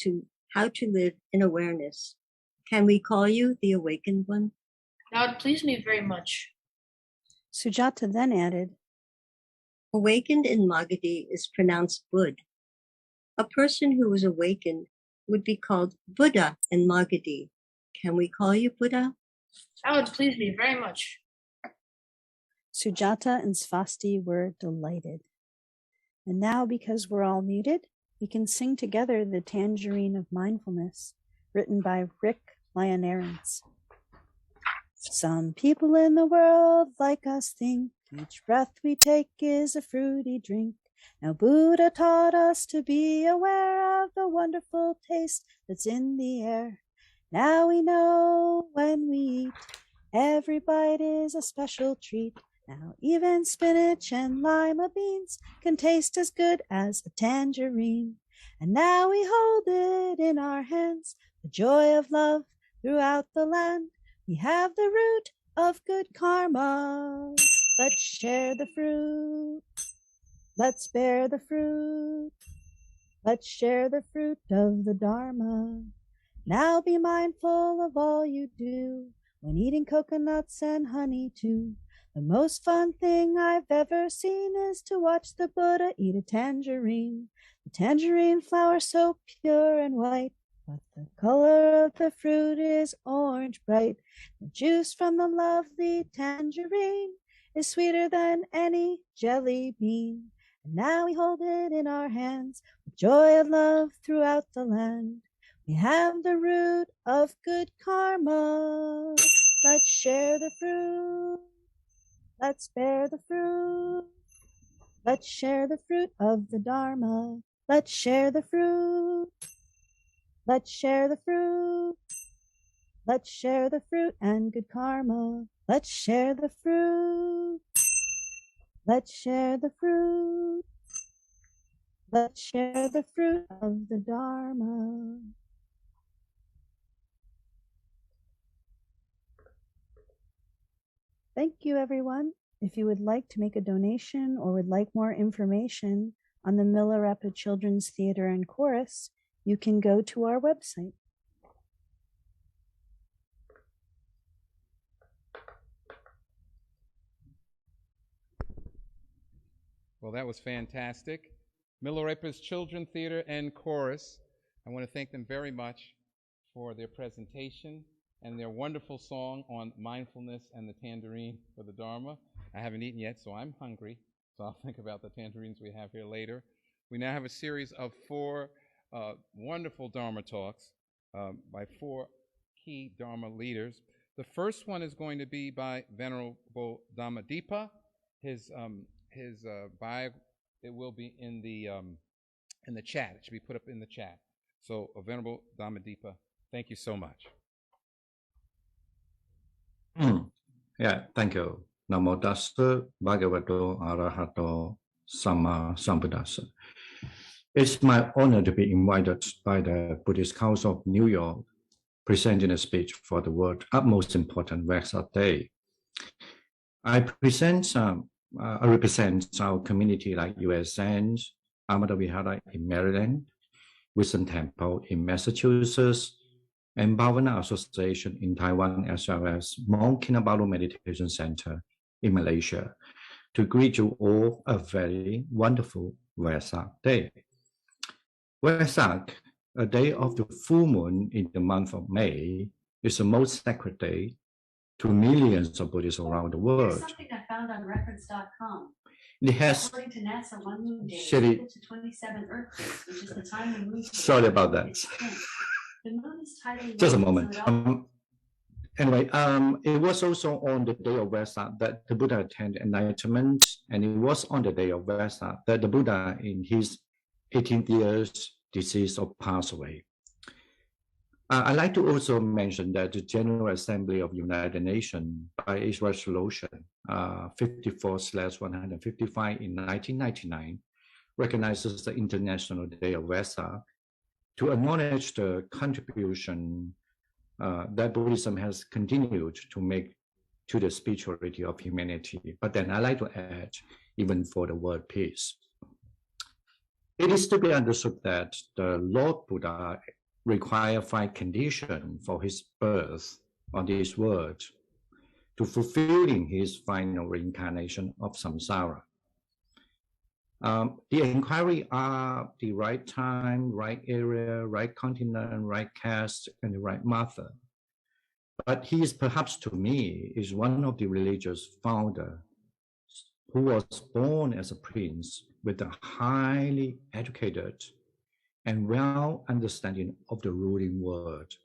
how to live in awareness. Can we call you the awakened one? That would please me very much. Sujata then added, Awakened in Magadhi is pronounced Bud. A person who is awakened would be called Buddha in Magadhi. Can we call you Buddha? That would please me very much. Sujata and Svasti were delighted. And now, because we're all muted, we can sing together the Tangerine of Mindfulness, written by Rick Lionarens. Some people in the world like us think each breath we take is a fruity drink. Now Buddha taught us to be aware of the wonderful taste that's in the air. Now we know when we eat, every bite is a special treat. Now even spinach and lima beans can taste as good as a tangerine. And now we hold it in our hands, the joy of love throughout the land. We have the root of good karma. Let's share the fruit. Let's bear the fruit. Let's share the fruit of the Dharma. Now be mindful of all you do when eating coconuts and honey too. The most fun thing I've ever seen is to watch the Buddha eat a tangerine. The tangerine flower so pure and white, but the color of the fruit is orange bright. The juice from the lovely tangerine is sweeter than any jelly bean. And now we hold it in our hands with joy of love throughout the land. We have the root of good karma. Let's share the fruit. Let's bear the fruit. Let's share the fruit of the Dharma. Let's share the fruit. Let's share the fruit. Let's share the fruit and good karma. Let's share the fruit. Let's share the fruit. Let's share the fruit of the Dharma. Thank you, everyone. If you would like to make a donation or would like more information on the Milarepa Children's Theater and Chorus, you can go to our website. Well, that was fantastic. Milarepa's Children Theater and Chorus. I want to thank them very much for their presentation and their wonderful song on mindfulness and the tangerine for the Dharma. I haven't eaten yet, so I'm hungry. So I'll think about the tangerines we have here later. We now have a series of 4 wonderful Dharma talks by 4 key Dharma leaders. The first one is going to be by Venerable Dhammadipa. His bio, it will be in the chat. It should be put up in the chat. So, Venerable Dhammadipa, thank you so much. Yeah, thank you. Namo Tassa Bhagavato Arahato Samma Sambuddhassa. It's my honor to be invited by the Buddhist Council of New York, presenting a speech for the world's utmost important Vesak Day. I represent our community like USN, Amada Vihara in Maryland, Wisdom Temple in Massachusetts, and Bhavana Association in Taiwan, as well as Mount Kinabalu Meditation Center in Malaysia, to greet you all a very wonderful Vesak Day. Vesak, a day of the full moon in the month of May, is the most sacred day to millions of Buddhists around the world. There's something I found on records.com. It has, according to NASA, one moon day is equal to 27 earthquakes, which is the time the moon. Sorry about that. The moon is tidally Just a low, moment. so Anyway, it was also on the day of Vesak that the Buddha attained enlightenment, and it was on the day of Vesak that the Buddha, in his 18th years, deceased or passed away. I'd like to also mention that the General Assembly of United Nations, by its resolution 54/155 in 1999, recognizes the International Day of Vesak to acknowledge the contribution that Buddhism has continued to make to the spirituality of humanity. But then I like to add, even for the world peace. It is to be understood that the Lord Buddha required 5 conditions for his birth on this world to fulfilling his final reincarnation of samsara. The inquiry are the right time, right area, right continent, right caste, and the right mother. But he is perhaps, to me, is one of the religious founders who was born as a prince with a highly educated and well understanding of the ruling world,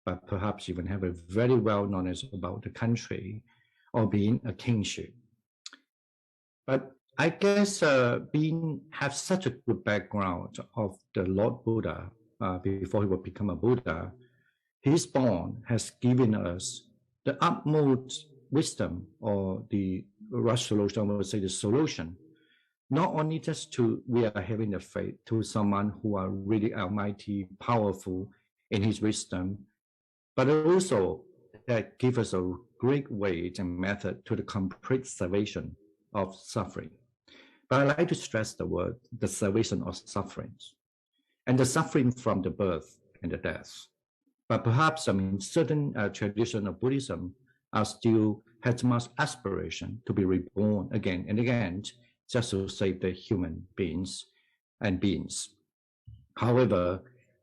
but perhaps even have a very well knowledge about the country or being a kingship. But I guess have such a good background of the Lord Buddha before he would become a Buddha, his born has given us the utmost wisdom, or the resolution, I would say the solution, not only just to we are having the faith to someone who are really almighty, powerful in his wisdom, but also that give us a great way and method to the complete salvation of suffering. But I like to stress the word, the salvation of sufferings, and the suffering from the birth and the death. But perhaps, certain traditions of Buddhism are still has much aspiration to be reborn again and again, just to save the human beings and beings. However,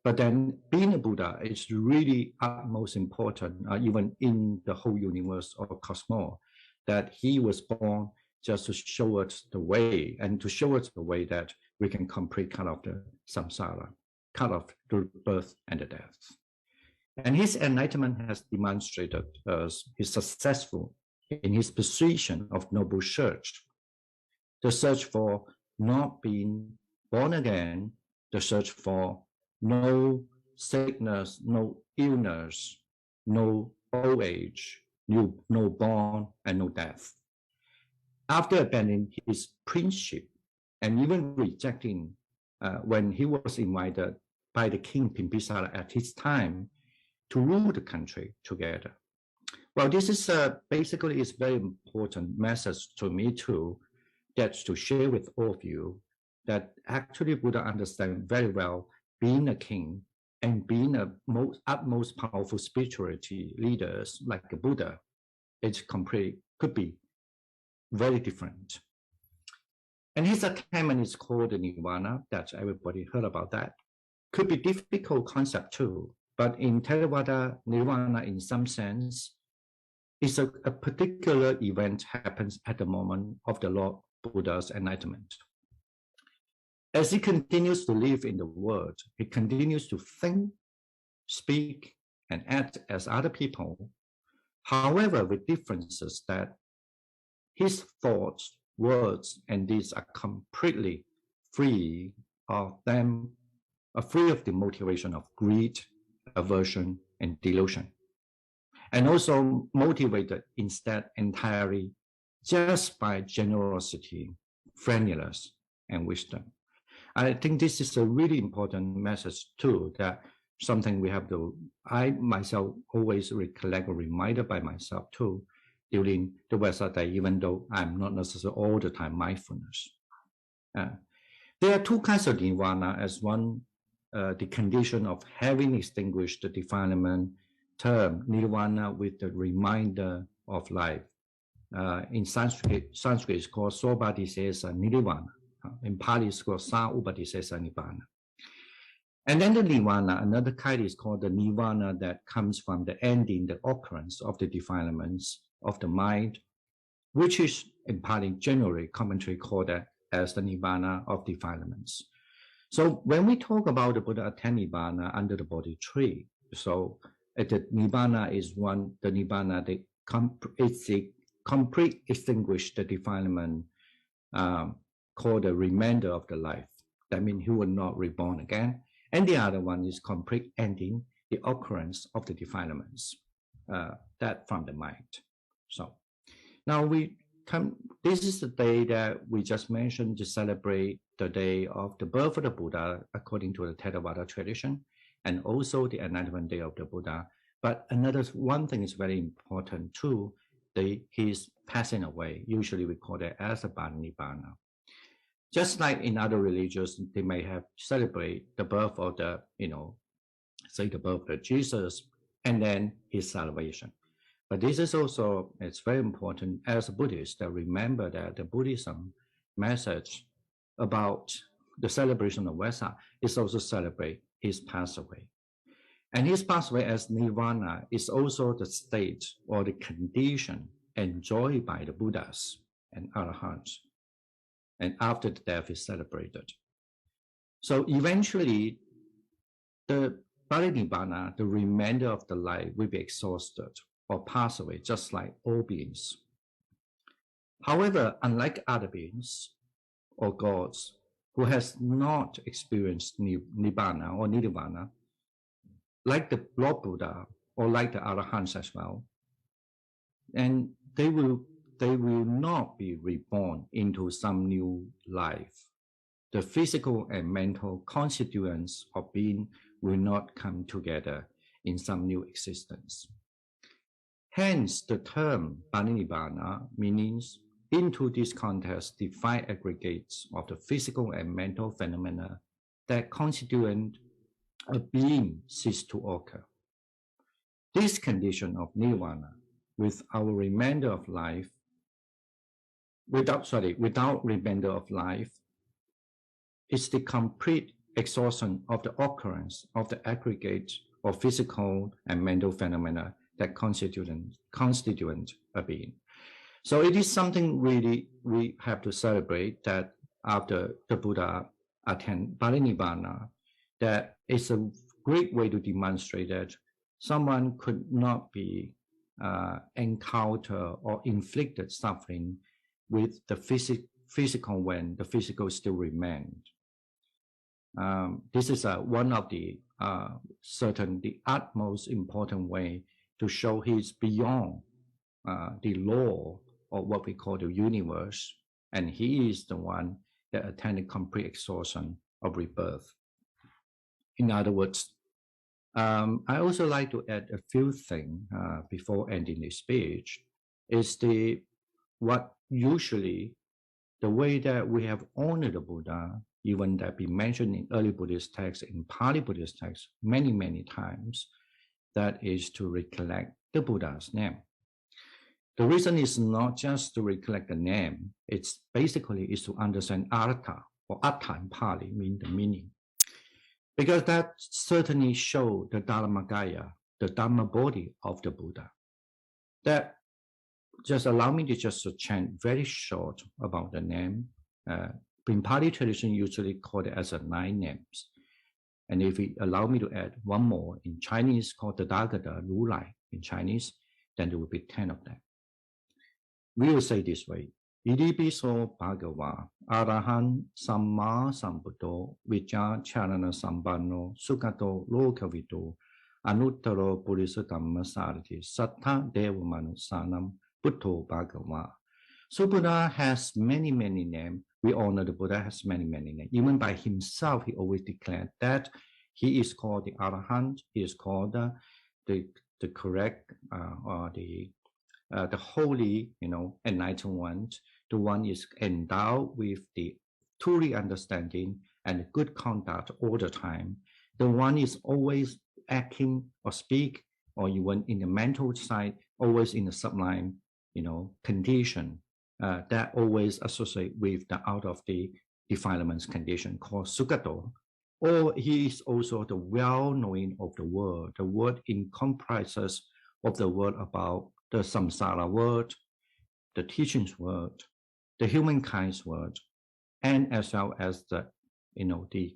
But then being a Buddha is really utmost important, even in the whole universe or cosmos, that he was born just to show us the way, and to show us the way that we can complete cut off the samsara, cut off the birth and the death. And his enlightenment has demonstrated us he's successful in his pursuit of noble search, the search for not being born again, the search for no sickness, no illness, no old age, no born and no death. After abandoning his princeship and even rejecting when he was invited by the king Pimphisara at his time to rule the country together. Well, this is basically is very important message to me too, that's to share with all of you, that actually Buddha understands very well being a king and being a utmost powerful spirituality leaders like a Buddha, it's could be very different. And his attainment is called the Nirvana, that everybody heard about that. Could be difficult concept too, but in Theravada, Nirvana in some sense is a particular event happens at the moment of the Lord Buddha's enlightenment. As he continues to live in the world, he continues to think, speak, and act as other people. However, with differences that his thoughts, words, and deeds are completely free of them, free of the motivation of greed, aversion, and delusion, and also motivated instead entirely just by generosity, friendliness, and wisdom. I think this is a really important message too, that something we have to, I myself always recollect or reminded by myself too, during the Vesak day, even though I'm not necessarily all the time mindfulness. There are two kinds of nirvana, as one, the condition of having extinguished the defilement term nirvana with the reminder of life. In Sanskrit it's called Sobadisesa Nirvana. In Pali it's called Sa Upadisesa Nibbana. And then the nirvana, another kind is called the nirvana that comes from the ending, the occurrence of the defilements of the mind, which is in Pali generally commentary called that as the nirvana of defilements. So when we talk about the Buddha attained nirvana under the Bodhi tree, so the nirvana is one, the nirvana it's a complete extinguish the defilement called the remainder of the life. That means he will not reborn again. And the other one is complete ending the occurrence of the defilements, that from the mind. So now this is the day that we just mentioned to celebrate the day of the birth of the Buddha according to the Theravada tradition, and also the enlightenment day of the Buddha. But another one thing is very important too, he's passing away. Usually we call it as a Nibbana. Just like in other religions, they may have celebrate the birth of the, say the birth of Jesus and then his salvation. But this is also, it's very important as a Buddhist that remember that the Buddhism message about the celebration of Vesak is also celebrate his pass away. And his pass away as nirvana is also the state or the condition enjoyed by the Buddhas and Arahants. And after the death is celebrated. So eventually, the Parinibbana, the remainder of the life, will be exhausted or pass away, just like all beings. However, unlike other beings or gods who has not experienced Nibbana or Nirvana, like the Lord Buddha or like the Arahants as well, and they will not be reborn into some new life. The physical and mental constituents of being will not come together in some new existence. Hence, the term Parinibbana means into this context defined aggregates of the physical and mental phenomena that constituent a being cease to occur. This condition of nirvana with our remainder of life without remainder of life, is the complete exhaustion of the occurrence of the aggregate of physical and mental phenomena that constituent a being. So it is something really we have to celebrate, that after the Buddha attained Parinibbana, that is a great way to demonstrate that someone could not be encounter or inflicted suffering with the physical when the physical still remained. This is one of the the utmost important way to show he's beyond the law of what we call the universe, and he is the one that attained complete exhaustion of rebirth. In other words, I also like to add a few things before ending the speech. Is what usually the way that we have honored the Buddha, even that be mentioned in early Buddhist texts, in Pali Buddhist texts, many times, that is to recollect the Buddha's name. The reason is not just to recollect the name, it's basically is to understand artha, or atta in Pali, mean the meaning. Because that certainly shows the Dharmakaya, the Dharma body of the Buddha. That just allow me to just chant very short about the name. In Pali tradition, usually call it as 9 names. And if you allow me to add one more, in Chinese called the Dagada Rulai in Chinese, then there will be 10 of them. We will say this way: Idipiso Bhagava Arahan Samma Sambuddho Vijja Charana Sambano Sukato Lokavito Anuttaro Purisa Dhamma Sarati Sattha Devamanu Sanam Buddho Bhagava. So Buddha has many names. We honor the Buddha has many names. Even by himself, he always declared that he is called the Arahant. He is called the correct or the holy, enlightened one. The one is endowed with the truly understanding and good conduct all the time. The one is always acting or speak, or even in the mental side, always in the sublime, condition that always associate with the out of the defilements condition called Sugato. Or he is also the well-knowing of the world. The word comprises of the word about the samsara world, the teachings world, the humankind's world, and as well as the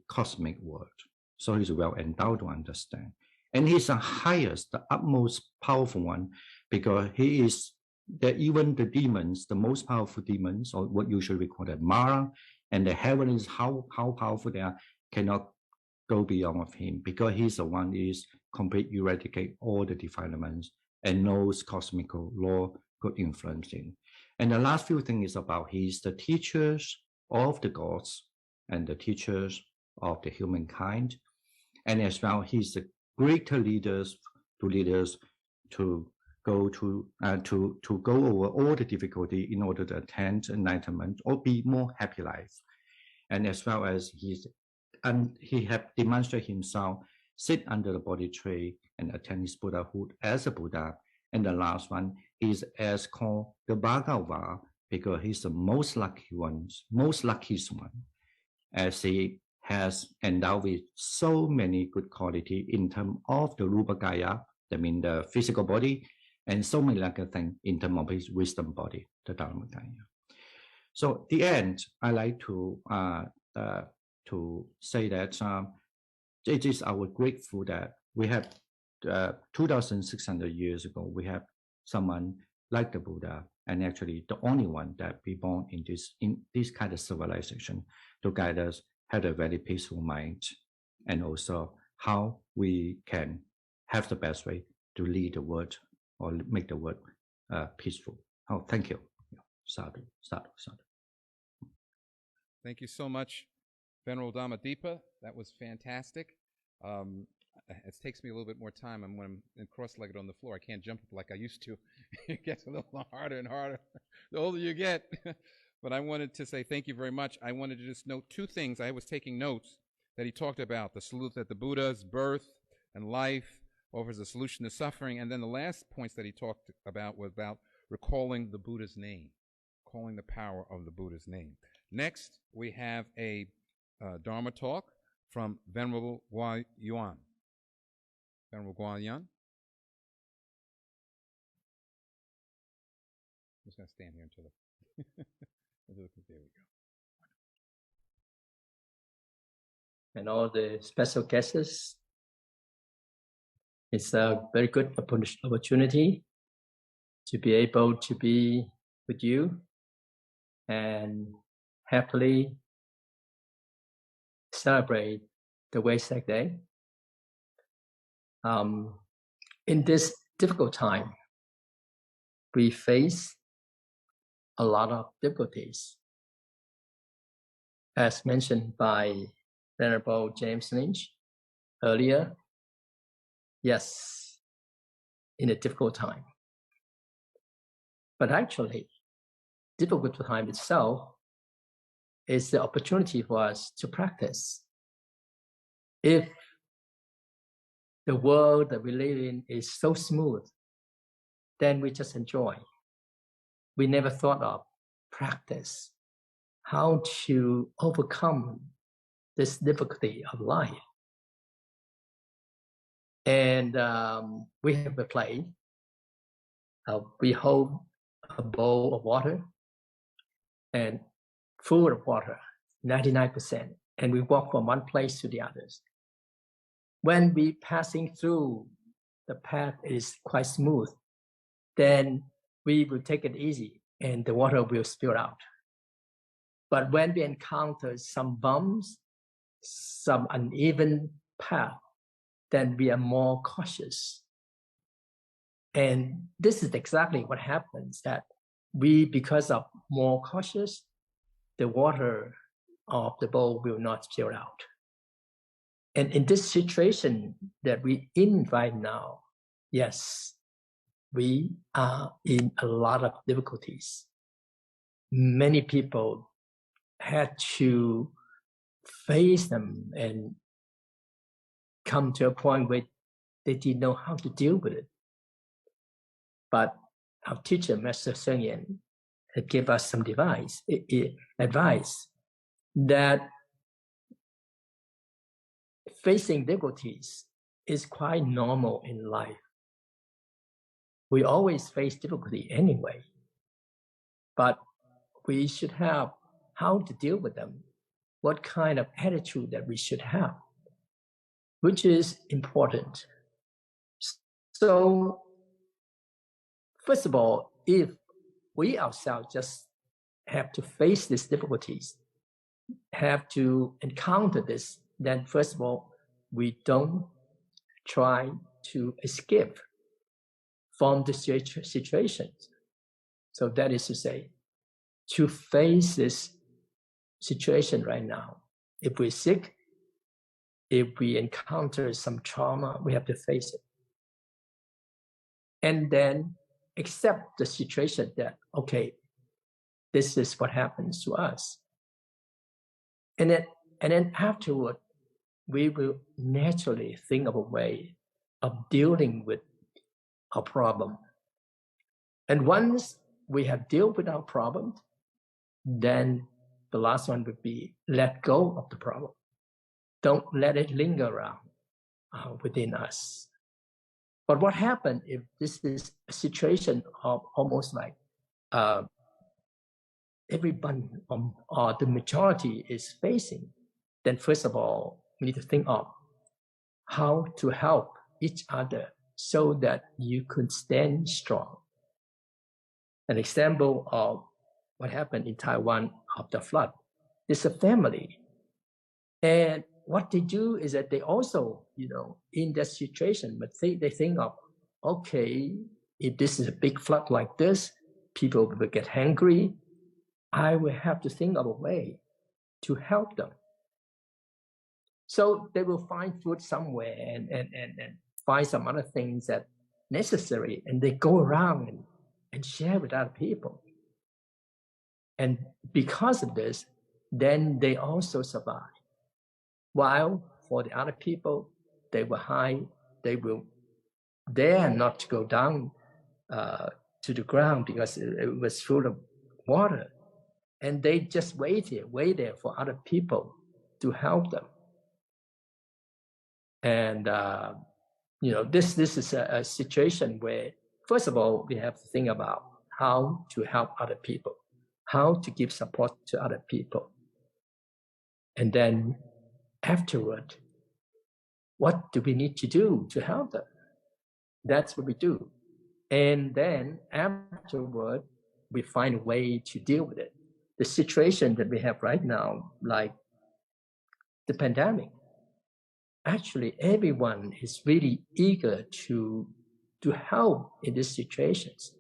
cosmic world. So he's well endowed to understand. And he's the highest, the utmost powerful one, because he is that even the demons, the most powerful demons, or what usually we call the Mara, and the heavens, how powerful they are, cannot go beyond of him, because he's the one who is completely eradicate all the defilements and knows cosmical law could influence him. And the last few things is about he's the teachers of the gods and the teachers of the humankind, and as well he's the greater leaders to go over all the difficulty in order to attain enlightenment or be more happy life. And as well as he have demonstrated himself, sit under the Bodhi tree and attain his Buddhahood as a Buddha. And the last one is as called the Bhagava, because he's the most luckiest one, as he has endowed with so many good quality in terms of the Rupakaya, that means the physical body, and so many other things in terms of his wisdom body, the Dharmakaya. So at the end, I like to say that it is our grateful that we have 2,600 years ago, we have someone like the Buddha, and actually the only one that be born in this kind of civilization to guide us, have a very peaceful mind, and also how we can have the best way to lead the world or make the world peaceful. Oh, thank you. Sadhu, sadhu, sadhu. Thank you so much, Venerable Dhammadipa. That was fantastic. It takes me a little bit more time, and when I'm cross-legged on the floor, I can't jump up like I used to. It gets a little harder and harder the older you get. But I wanted to say thank you very much. I wanted to just note 2 things. I was taking notes that he talked about, the salute that the Buddha's birth and life offers a solution to suffering. And then the last points that he talked about was about recalling the Buddha's name, calling the power of the Buddha's name. Next, we have a Dharma talk from Venerable Yuan. Venerable Yuan. I'm just going to stand here until the, there we go. And all the special guests. It's a very good opportunity to be able to be with you and happily celebrate the Vesak Day. In this difficult time, we face a lot of difficulties. As mentioned by Venerable James Lynch earlier, yes, in a difficult time. But actually, difficult time itself is the opportunity for us to practice. If the world that we live in is so smooth, then we just enjoy. We never thought of practice, how to overcome this difficulty of life. And we have a play. We hold a bowl of water and full of water, 99%, and we walk from one place to the others. When we passing through, the path is quite smooth, then we will take it easy and the water will spill out. But when we encounter some bumps, some uneven path, then we are more cautious. And this is exactly what happens, that we, because of more cautious, the water of the bowl will not spill out. And in this situation that we're in right now, yes, we are in a lot of difficulties. Many people had to face them and come to a point where they didn't know how to deal with it. But our teacher, Master Sengyen, had gave us some advice that facing difficulties is quite normal in life. We always face difficulty anyway, but we should have how to deal with them, what kind of attitude that we should have, which is important. So, first of all, if we ourselves just have to face these difficulties, have to encounter this, then first of all, we don't try to escape from the situations. So that is to say, to face this situation right now. If we're sick, if we encounter some trauma, we have to face it. And then accept the situation that, okay, this is what happens to us. And then afterward, we will naturally think of a way of dealing with our problem. And once we have dealt with our problem, then the last one would be let go of the problem. Don't let it linger around within us. But what happens if this is a situation of almost like everyone or the majority is facing? Then first of all, we need to think of how to help each other so that you could stand strong. An example of what happened in Taiwan of the flood. It's a family. And what they do is that they also, in that situation, but they think of, okay, if this is a big flood like this, people will get hungry. I will have to think of a way to help them. So they will find food somewhere and find some other things that necessary, and they go around and share with other people. And because of this, then they also survive. While for the other people, they will hide, they will dare not to go down to the ground because it was full of water. And they just wait there for other people to help them. And this is a situation where, first of all, we have to think about how to help other people, how to give support to other people. And then afterward, what do we need to do to help them? That's what we do. And then afterward, we find a way to deal with it. The situation that we have right now, like the pandemic, actually everyone is really eager to help in these situations.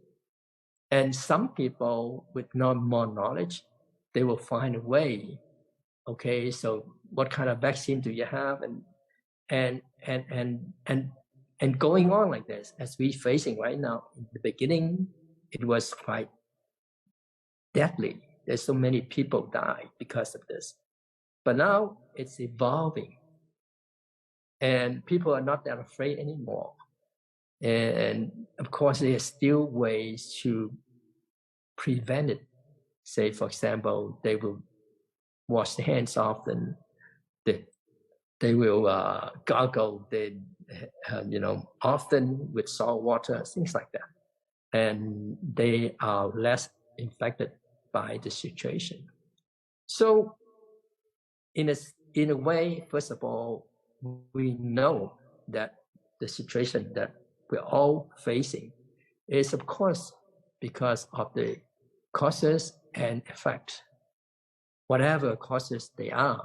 And some people with more knowledge, they will find a way. Okay, so what kind of vaccine do you have? And going on like this, as we're facing right now. In the beginning, it was quite deadly. There's so many people died because of this. But now it's evolving. And people are not that afraid anymore. And of course, there are still ways to prevent it. Say, for example, they will wash their hands often. They will gargle, often with salt water, things like that. And they are less infected by the situation. So in a way, first of all, we know that the situation that we're all facing is, of course, because of the causes and effects. Whatever causes they are,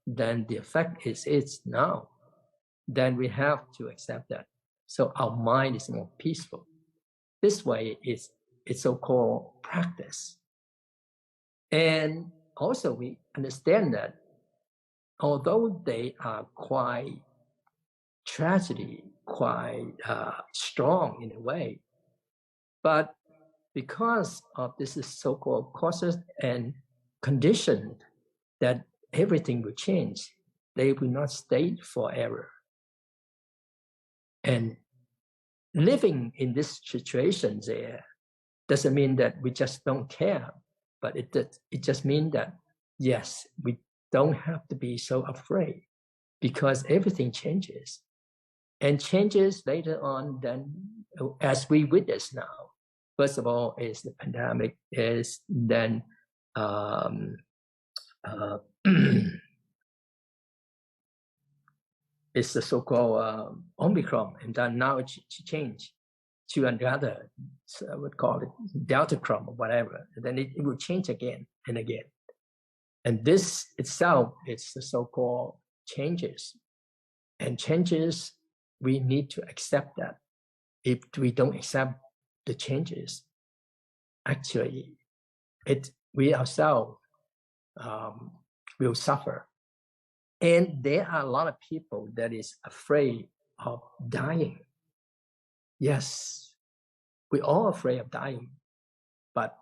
then the effect is now. Then we have to accept that. So our mind is more peaceful. This way, it's so-called practice. And also we understand that although they are quite tragedy, quite strong in a way, but because of this is so-called causes and conditioned that everything will change, they will not stay forever. And living in this situation there doesn't mean that we just don't care, but it just means that, yes, we don't have to be so afraid because everything changes. And changes later on than as we witness now. First of all, is the pandemic, is then it's the so-called Omicron, and then now it changed to another, so I would call it Delta Cron or whatever, and then it will change again and again. And this itself is the so-called changes. And changes, we need to accept that. If we don't accept the changes, actually, we ourselves will suffer. And there are a lot of people that is afraid of dying. Yes, we're all afraid of dying, but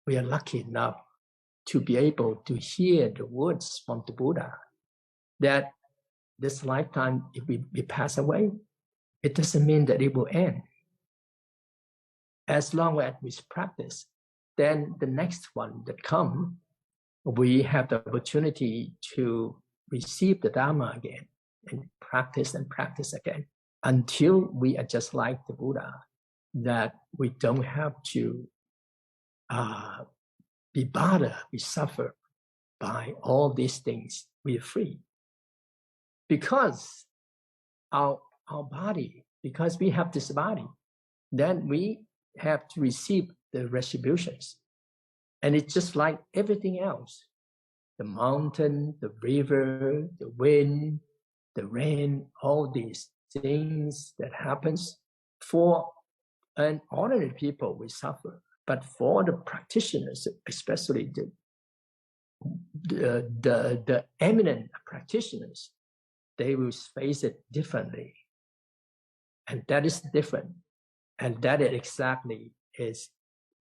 we are lucky enough to be able to hear the words from the Buddha that this lifetime, if we pass away, it doesn't mean that it will end. As long as we practice, then the next one that comes, we have the opportunity to receive the Dharma again and practice again until we are just like the Buddha, that we don't have to be bothered, be suffered by all these things. We are free. Because our body, because we have this body, then we have to receive the retributions. And it's just like everything else. The mountain, the river, the wind, the rain, all these things that happens, for an ordinary people, we suffer. But for the practitioners, especially the eminent practitioners, they will face it differently. And that is different. And that exactly is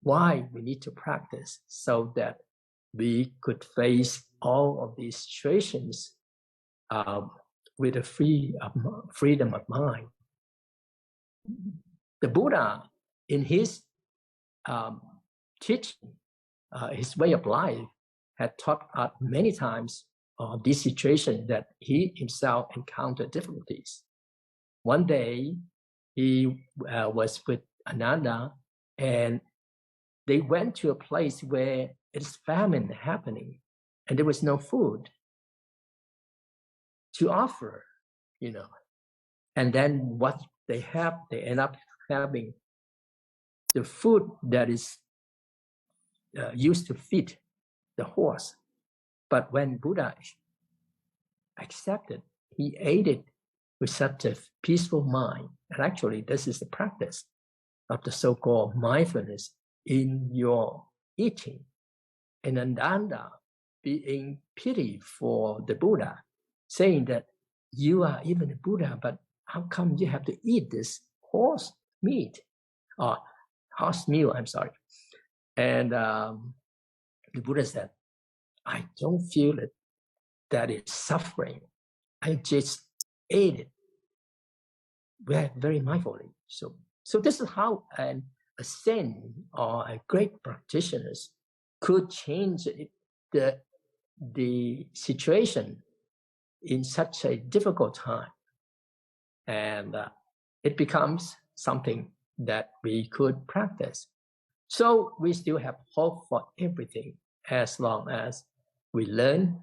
why we need to practice, so that we could face all of these situations with a freedom of mind. The Buddha, in his teaching, his way of life, had taught us many times this situation that he himself encountered difficulties. One day, he was with Ananda, and they went to a place where it's famine happening, and there was no food to offer, you know. And then what they have, they end up having the food that is used to feed the horse. But when Buddha accepted, he ate it with such a peaceful mind. And actually, this is the practice of the so-called mindfulness in your eating. And Ananda being pity for the Buddha, saying that you are even a Buddha, but how come you have to eat this horse meat? Or horse meal, I'm sorry. And the Buddha said, I don't feel it, that is suffering. I just ate it very mindfully. So this is how a saint or a great practitioner could change the situation in such a difficult time. And it becomes something that we could practice. So we still have hope for everything as long as we learn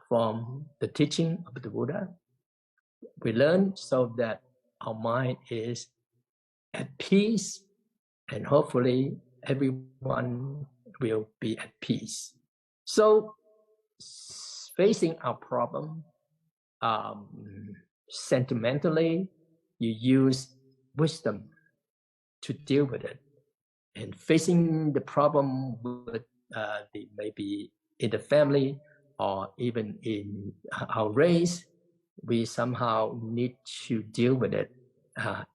from the teaching of the Buddha. We learn so that our mind is at peace, and hopefully everyone will be at peace. So facing our problem, sentimentally, you use wisdom to deal with it. And facing the problem with maybe in the family or even in our race, we somehow need to deal with it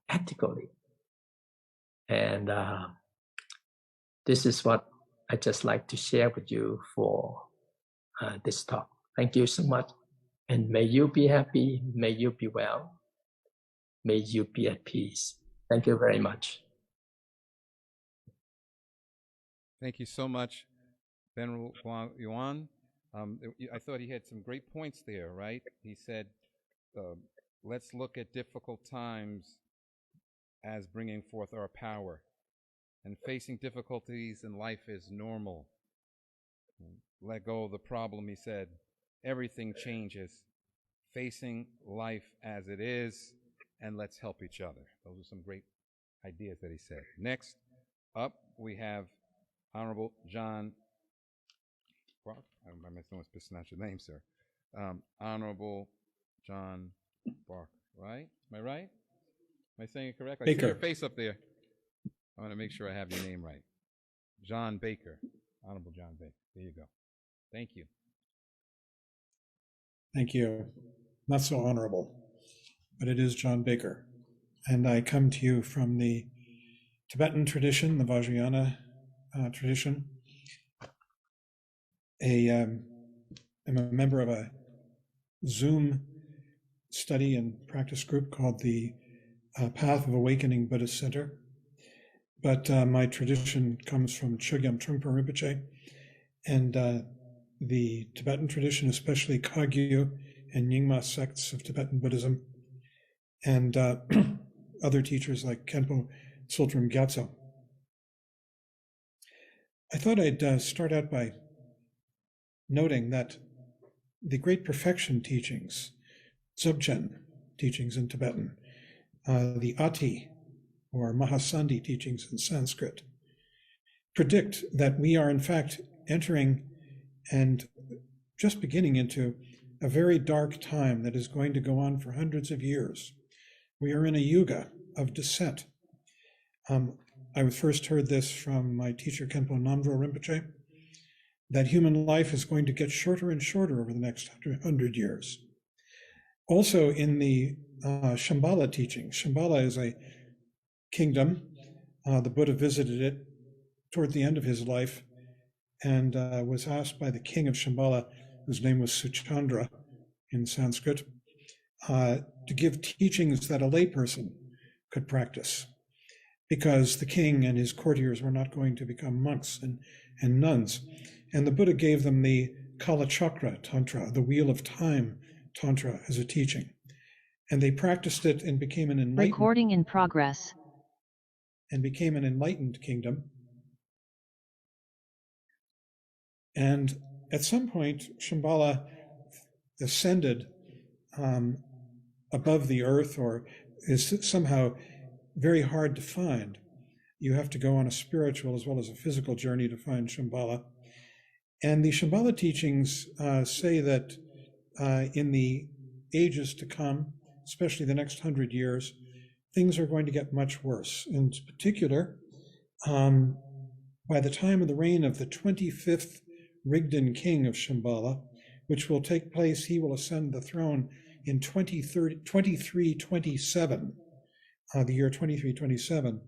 ethically. And this is what I just like to share with you for this talk. Thank you so much. And may you be happy, may you be well, may you be at peace. Thank you very much. Thank you so much, Venerable Yuan. I thought he had some great points there, right? He said, let's look at difficult times as bringing forth our power. And facing difficulties in life is normal. Let go of the problem, he said. Everything changes. Facing life as it is, and let's help each other. Those are some great ideas that he said. Next up, we have Honorable John Park. I might mispronounce your name, sir. Honorable John Park, right? Am I right? Am I saying it correct? I see your face up there. I want to make sure I have your name right. John Baker. Honorable John Baker. There you go. Thank you. Thank you. Not so honorable, but it is John Baker. And I come to you from the Tibetan tradition, the Vajrayana tradition. I'm a member of a Zoom study and practice group called the Path of Awakening Buddhist Center. But my tradition comes from Chogyam Trungpa Rinpoche, and the Tibetan tradition, especially Kagyu and Nyingma sects of Tibetan Buddhism, and other teachers like Khenpo Tsultrim Gyatso. I thought I'd start out by noting that the great perfection teachings, Dzogchen teachings in Tibetan, the Ati or Mahasandhi teachings in Sanskrit, predict that we are in fact entering and just beginning into a very dark time that is going to go on for hundreds of years. We are in a yuga of descent. I first heard this from my teacher Khenpo Namdro Rinpoche, that human life is going to get shorter and shorter over the next 100 years. Also in the Shambhala teaching, Shambhala is a kingdom. The Buddha visited it toward the end of his life and was asked by the king of Shambhala, whose name was Suchandra in Sanskrit, to give teachings that a layperson could practice, because the king and his courtiers were not going to become monks and nuns. And the Buddha gave them the Kalachakra Tantra, the Wheel of Time Tantra, as a teaching. And they practiced it and became an enlightened. Recording in progress. And became an enlightened kingdom. And at some point, Shambhala ascended above the earth, or is somehow very hard to find. You have to go on a spiritual as well as a physical journey to find Shambhala. And the Shambhala teachings say that in the ages to come, especially the next 100 years, things are going to get much worse. In particular, by the time of the reign of the 25th Rigden king of Shambhala, which will take place, he will ascend the throne in 2327, the year 2327.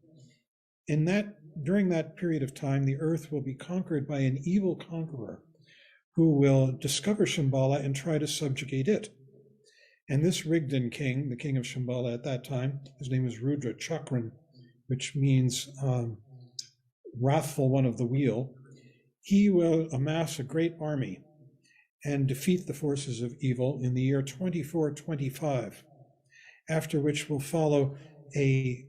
During that period of time, the earth will be conquered by an evil conqueror who will discover Shambhala and try to subjugate it. And this Rigden king, the king of Shambhala at that time, his name is Rudra Chakran, which means wrathful one of the wheel. He will amass a great army and defeat the forces of evil in the year 2425, after which will follow a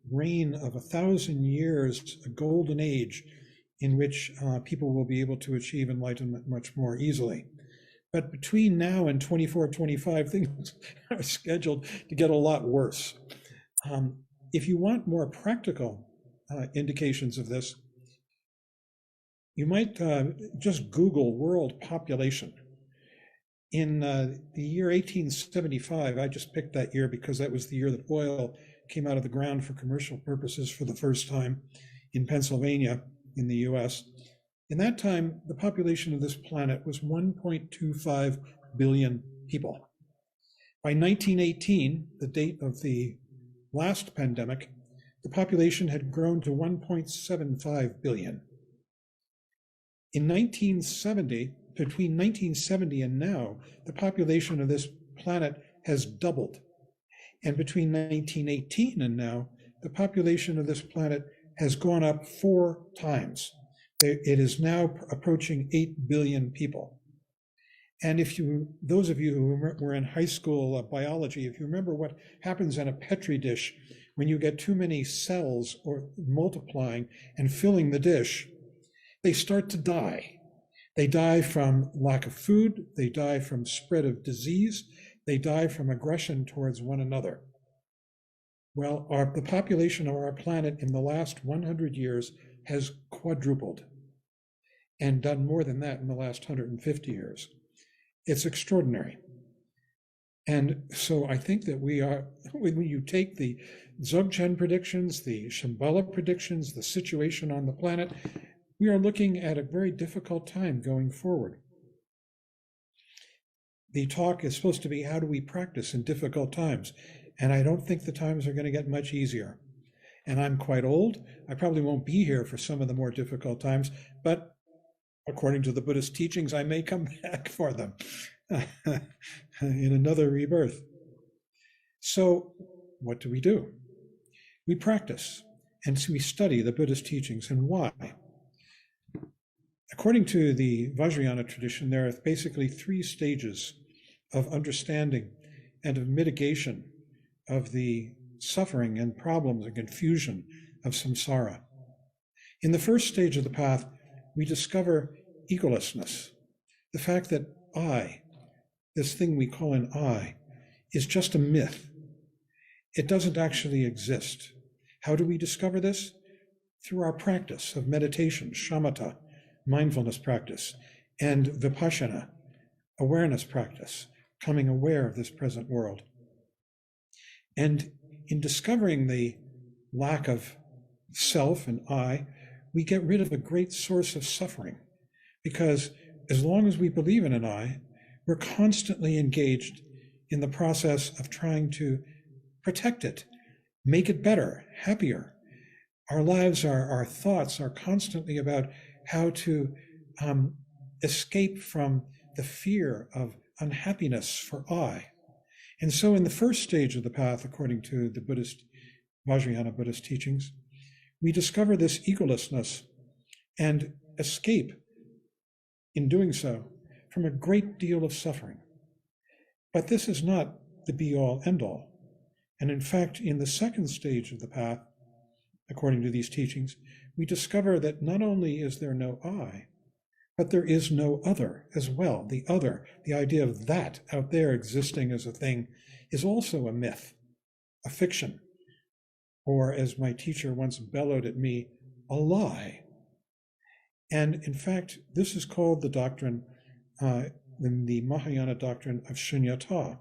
reign of 1,000 years, a golden age, in which people will be able to achieve enlightenment much more easily. But between now and 2425, things are scheduled to get a lot worse. If you want more practical indications of this, you might just Google world population. In the year 1875, I just picked that year because that was the year that oil came out of the ground for commercial purposes for the first time in Pennsylvania in the US. In that time, the population of this planet was 1.25 billion people. By 1918, the date of the last pandemic, the population had grown to 1.75 billion. In 1970, between 1970 and now, the population of this planet has doubled. And between 1918 and now, the population of this planet has gone up 4 times. It is now approaching 8 billion people. And those of you who were in high school biology, if you remember what happens in a Petri dish when you get too many cells or multiplying and filling the dish, they start to die. They die from lack of food, they die from spread of disease, they die from aggression towards one another. Well, the population of our planet in the last 100 years has quadrupled, and done more than that in the last 150 years. It's extraordinary. And so I think that we are, when you take the Dzogchen predictions, the Shambhala predictions, the situation on the planet, we are looking at a very difficult time going forward. The talk is supposed to be, how do we practice in difficult times? And I don't think the times are going to get much easier. And I'm quite old. I probably won't be here for some of the more difficult times, but according to the Buddhist teachings, I may come back for them in another rebirth. So what do? We practice, and we study the Buddhist teachings. And why? According to the Vajrayana tradition, there are basically 3 stages of understanding and of mitigation of the suffering and problems and confusion of samsara. In the first stage of the path, we discover egolessness, the fact that I, this thing we call an I, is just a myth. It doesn't actually exist. How do we discover this? Through our practice of meditation, shamatha, mindfulness practice, and vipassana, awareness practice, becoming aware of this present world. And in discovering the lack of self and I, we get rid of a great source of suffering, because as long as we believe in an I, we're constantly engaged in the process of trying to protect it, make it better, happier. Our lives, our thoughts are constantly about how to escape from the fear of unhappiness for I. And so in the first stage of the path, according to the Vajrayana Buddhist teachings, we discover this egolessness and escape, in doing so, from a great deal of suffering. But this is not the be-all, end-all. And in fact, in the second stage of the path, according to these teachings, we discover that not only is there no I, but there is no other as well. The other, the idea of that out there existing as a thing, is also a myth, a fiction, or as my teacher once bellowed at me, a lie. And in fact, this is called the doctrine, the Mahayana doctrine of shunyata,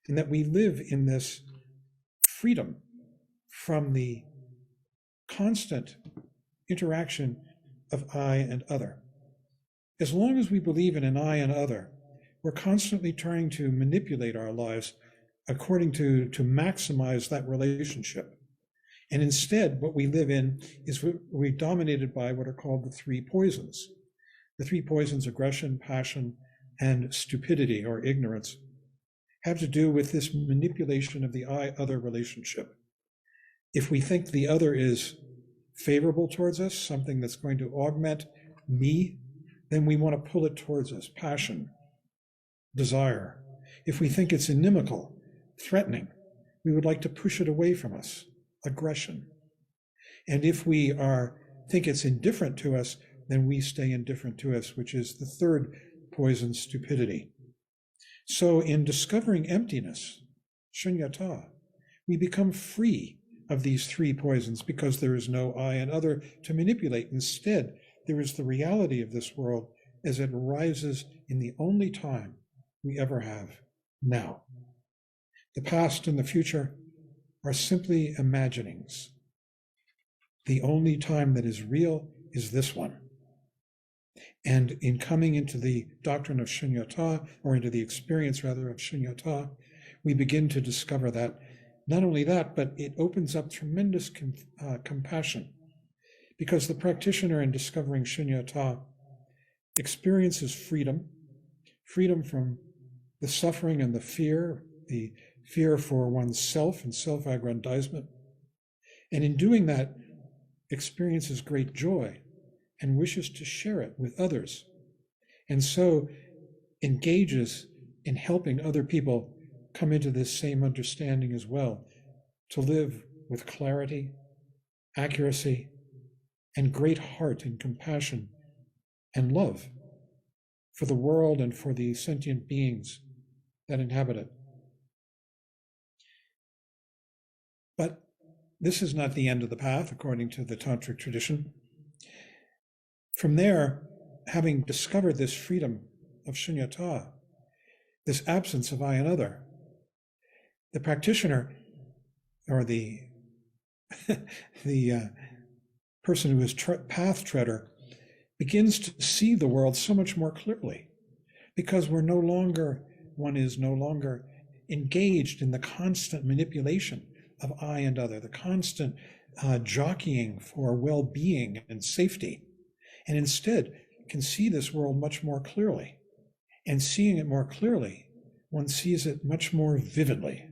and that we live in this freedom from the constant interaction of I and other. As long as we believe in an I and other, we're constantly trying to manipulate our lives according to maximize that relationship. And instead, what we live in is we're dominated by what are called the three poisons. The three poisons, aggression, passion, and stupidity or ignorance, have to do with this manipulation of the I-other relationship. If we think the other is favorable towards us, something that's going to augment me, then we want to pull it towards us, passion, desire. If we think it's inimical, threatening, we would like to push it away from us, aggression. And if we think it's indifferent to us, then we stay indifferent to us, which is the third poison, stupidity. So in discovering emptiness, shunyata, we become free of these three poisons because there is no I and other to manipulate. Instead, there is the reality of this world as it arises in the only time we ever have, now. The past and the future are simply imaginings. The only time that is real is this one. And in coming into the doctrine of shunyata, or into the experience rather of shunyata, we begin to discover that not only that, but it opens up tremendous compassion, because the practitioner in discovering shunyata experiences freedom from the suffering and the fear for oneself and self-aggrandizement. And in doing that, experiences great joy and wishes to share it with others. And so engages in helping other people come into this same understanding as well, to live with clarity, accuracy, and great heart and compassion and love for the world and for the sentient beings that inhabit it. But this is not the end of the path, according to the tantric tradition. From there, having discovered this freedom of shunyata, this absence of I and other, the practitioner, or the person who is path treader, begins to see the world so much more clearly, because one is no longer engaged in the constant manipulation of I and other, the constant jockeying for well-being and safety, and instead can see this world much more clearly. And seeing it more clearly, one sees it much more vividly.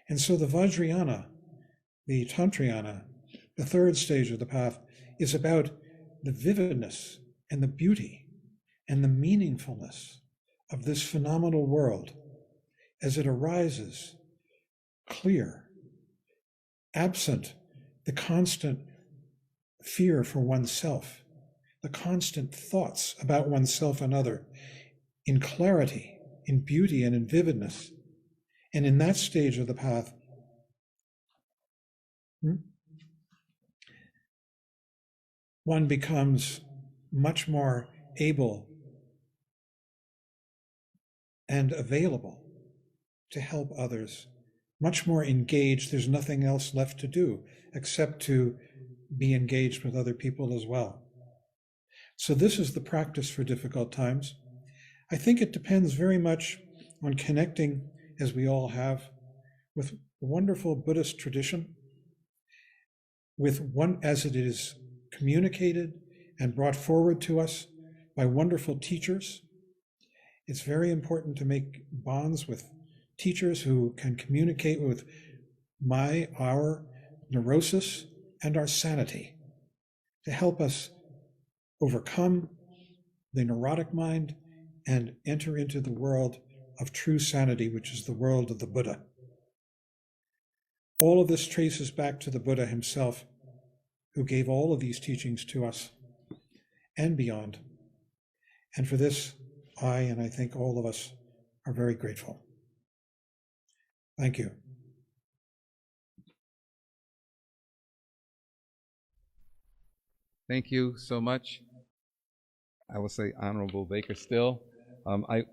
And so the Vajrayana, the Tantrayana, the third stage of the path, is about the vividness and the beauty and the meaningfulness of this phenomenal world as it arises clear, absent the constant fear for oneself, the constant thoughts about oneself and other, in clarity, in beauty, and in vividness. And in that stage of the path, one becomes much more able and available to help others, much more engaged. There's nothing else left to do except to be engaged with other people as well. So this is the practice for difficult times. I think it depends very much on connecting, as we all have, with wonderful Buddhist tradition, with one as it is communicated and brought forward to us by wonderful teachers. It's very important to make bonds with teachers who can communicate with our neurosis and our sanity, to help us overcome the neurotic mind and enter into the world of true sanity, which is the world of the Buddha. All of this traces back to the Buddha himself, who gave all of these teachings to us and beyond. And for this, and I think all of us, are very grateful. Thank you. Thank you so much. I will say Honorable Baker Still. I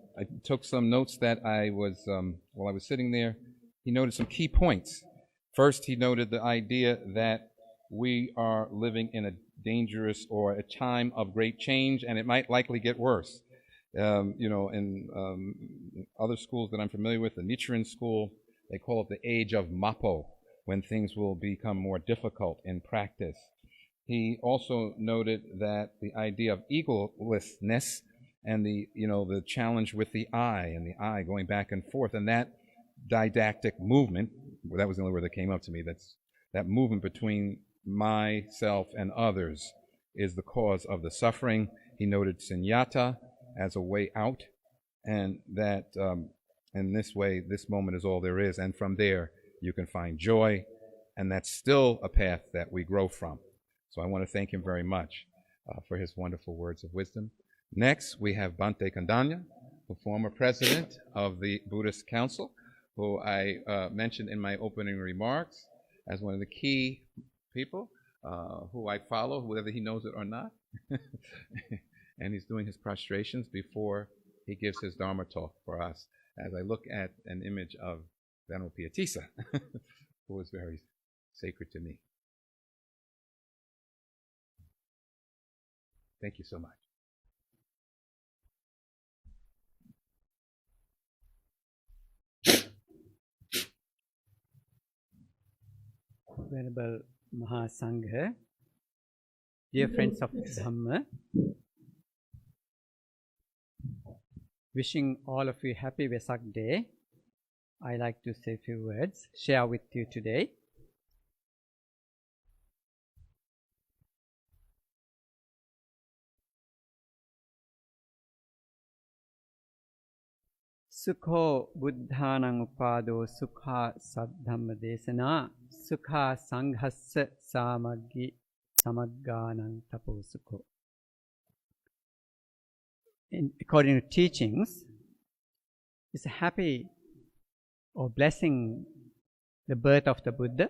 took some notes that I was, while I was sitting there, he noted some key points. First, he noted the idea that we are living in a dangerous or a time of great change, and it might likely get worse. In other schools that I'm familiar with, the Nichiren school, they call it the age of Mappo, when things will become more difficult in practice. He also noted that the idea of egolessness and the challenge with the I and the I going back and forth, and that didactic movement, that was the only word that came up to me, that movement between myself and others is the cause of the suffering. He noted sunyata as a way out, and that in this way, this moment is all there is, and from there you can find joy, and that's still a path that we grow from. So I want to thank him very much for his wonderful words of wisdom. Next, we have Bhante Kondanna, the former president of the Buddhist Council, who I mentioned in my opening remarks as one of the key people who I follow, whether he knows it or not. And he's doing his prostrations before he gives his Dharma talk for us, as I look at an image of Venerable Piyatissa, who is very sacred to me. Thank you so much. Venerable Mahasangha, dear friends of Dhamma, wishing all of you happy Vesak day. I like to say a few words, share with you today. Sukho buddhanang upado sukha saddhamma desana sukha sanghassa samaggi samagganang tapo sukho. According to teachings, it's a happy or blessing the birth of the Buddha.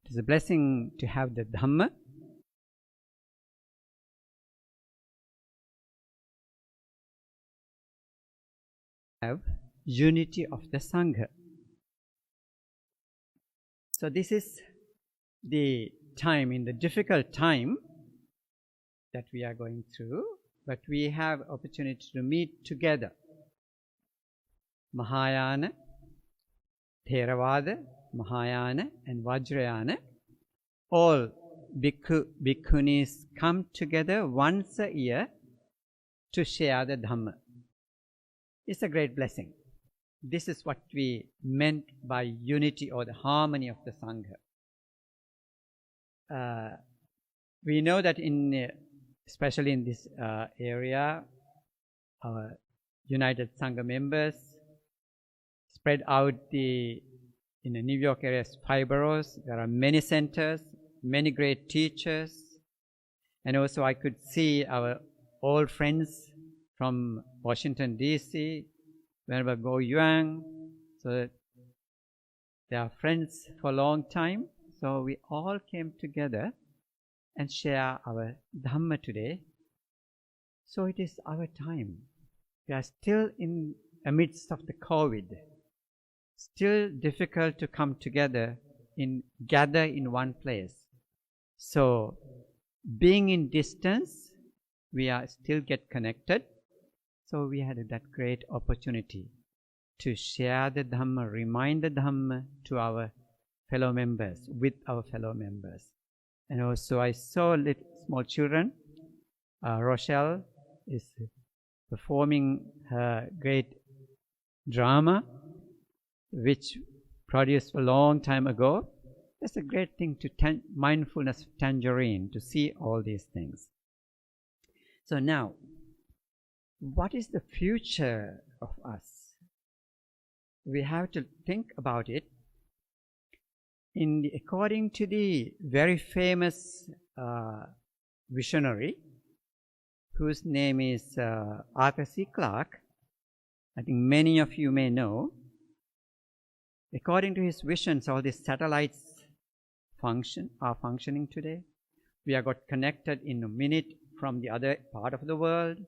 It is a blessing to have the Dhamma. Have unity of the Sangha. So this is the time, in the difficult time that we are going through, but we have opportunity to meet together. Mahayana, Theravada, Mahayana and Vajrayana, all bhikkhu, bhikkhunis come together once a year to share the Dhamma. It's a great blessing. This is what we meant by unity or the harmony of the Sangha. We know that especially in this area, our United Sangha members spread out in the New York area, 5 boroughs. There are many centers, many great teachers, and also I could see our old friends from Washington, D.C., Venerable Go Yuan, so that they are friends for a long time. So we all came together and share our Dhamma today. So it is our time. We are still in the midst of the COVID. Still difficult to come together, gather in one place. So being in distance, we are still get connected. So we had that great opportunity to share the Dhamma, remind the Dhamma to our fellow members, with our fellow members. And also I saw small children. Rochelle is performing her great drama, which produced a long time ago. That's a great thing to mindfulness of Tangerine, to see all these things. So now, what is the future of us? We have to think about it. According to the very famous visionary, whose name is Arthur C. Clarke, I think many of you may know. According to his visions, all these satellites are functioning today. We are got connected in a minute from the other part of the world.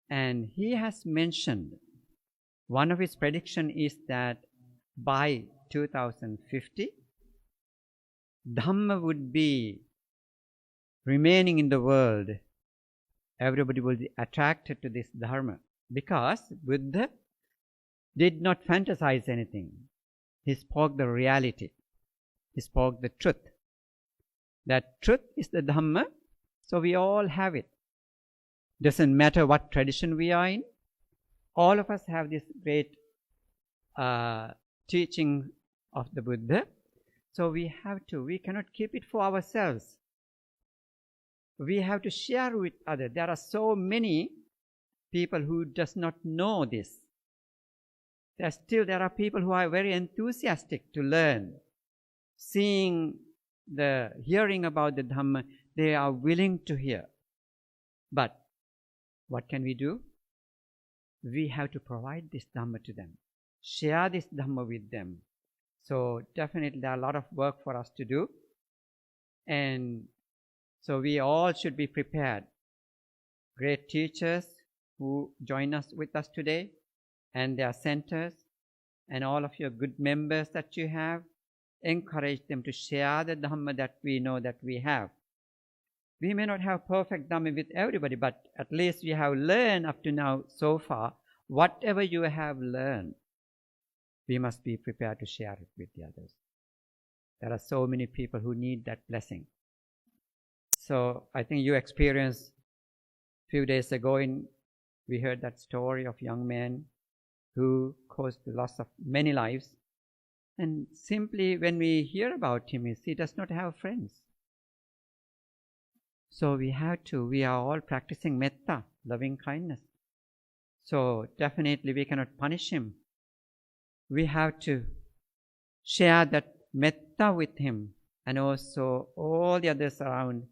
And he has mentioned, one of his predictions is that by 2050, Dhamma would be remaining in the world. Everybody will be attracted to this Dharma because Buddha did not fantasize anything. He spoke the reality. He spoke the truth. That truth is the Dhamma, so we all have it. Doesn't matter what tradition we are in. All of us have this great teaching of the Buddha. So we cannot keep it for ourselves. We have to share with others. There are so many people who does not know this. There are people who are very enthusiastic to learn. Hearing about the Dhamma, they are willing to hear. But what can we do? We have to provide this Dhamma to them. Share this Dhamma with them. So definitely there are a lot of work for us to do. And so we all should be prepared. Great teachers who join us with us today, and their centers, and all of your good members that you have, encourage them to share the Dhamma that we know that we have. We may not have perfect Dhamma with everybody, but at least we have learned up to now so far. Whatever you have learned, we must be prepared to share it with the others. There are so many people who need that blessing. So I think you experienced a few days ago, we heard that story of a young man who caused the loss of many lives. And simply when we hear about him, he does not have friends. So we are all practicing metta, loving kindness. So definitely we cannot punish him. We have to share that metta with him, and also all the others around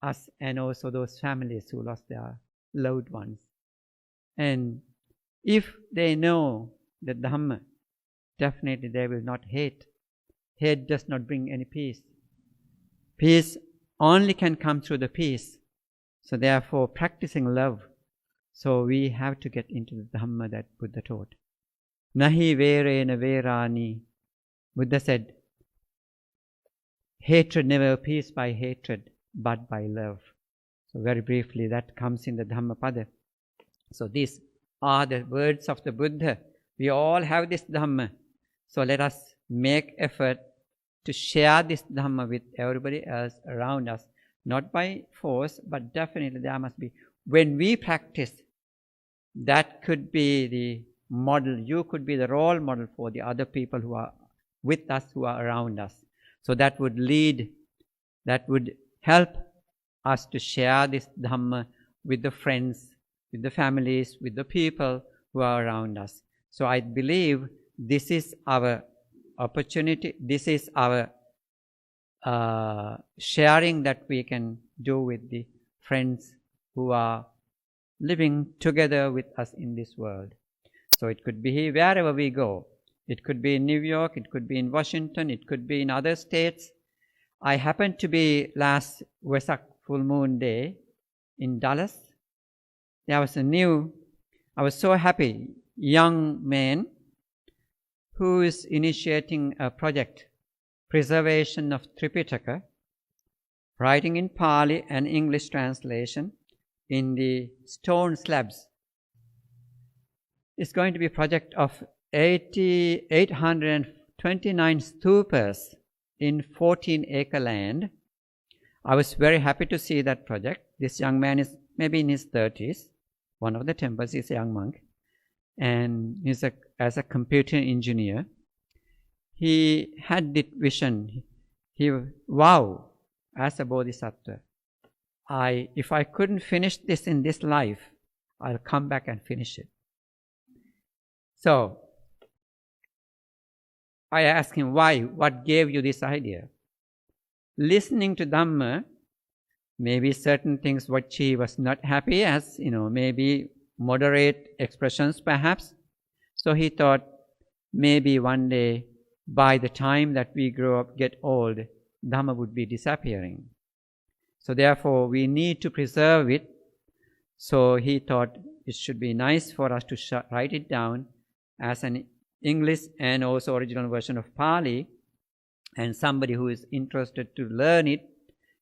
us, and also those families who lost their loved ones. And if they know the Dhamma, definitely they will not hate. Hate does not bring any peace. Peace only can come through the peace. So therefore, practicing love. So we have to get into the Dhamma that Buddha taught. Nahi verena verani. Buddha said, hatred never appears by hatred, but by love. So very briefly, that comes in the Dhammapada. So these are the words of the Buddha. We all have this Dhamma. So let us make effort to share this Dhamma with everybody else around us. Not by force, but definitely there must be. When we practice, that could be the model. You could be the role model for the other people who are with us, who are around us. So that would help us to share this Dhamma with the friends, with the families, with the people who are around us. So I believe this is our opportunity. This is our sharing that we can do with the friends who are living together with us in this world. So it could be wherever we go. It could be in New York, it could be in Washington, it could be in other states. I happened to be last Vesak full moon day in Dallas. There was I was so happy, young man who is initiating a project, preservation of Tripitaka, writing in Pali and English translation in the stone slabs. It's going to be a project of 829 stupas in 14-acre land. I was very happy to see that project. This young man is maybe in his 30s. One of the temples is a young monk. And as a computer engineer, he had this vision. He wow, as a bodhisattva, if I couldn't finish this in this life, I'll come back and finish it. So I asked him, why? What gave you this idea? Listening to Dhamma, maybe certain things which he was not happy as, maybe moderate expressions perhaps. So he thought maybe one day, by the time that we grow up, get old, Dhamma would be disappearing. So therefore, we need to preserve it. So he thought it should be nice for us to write it down as an English and also original version of Pali, and somebody who is interested to learn it,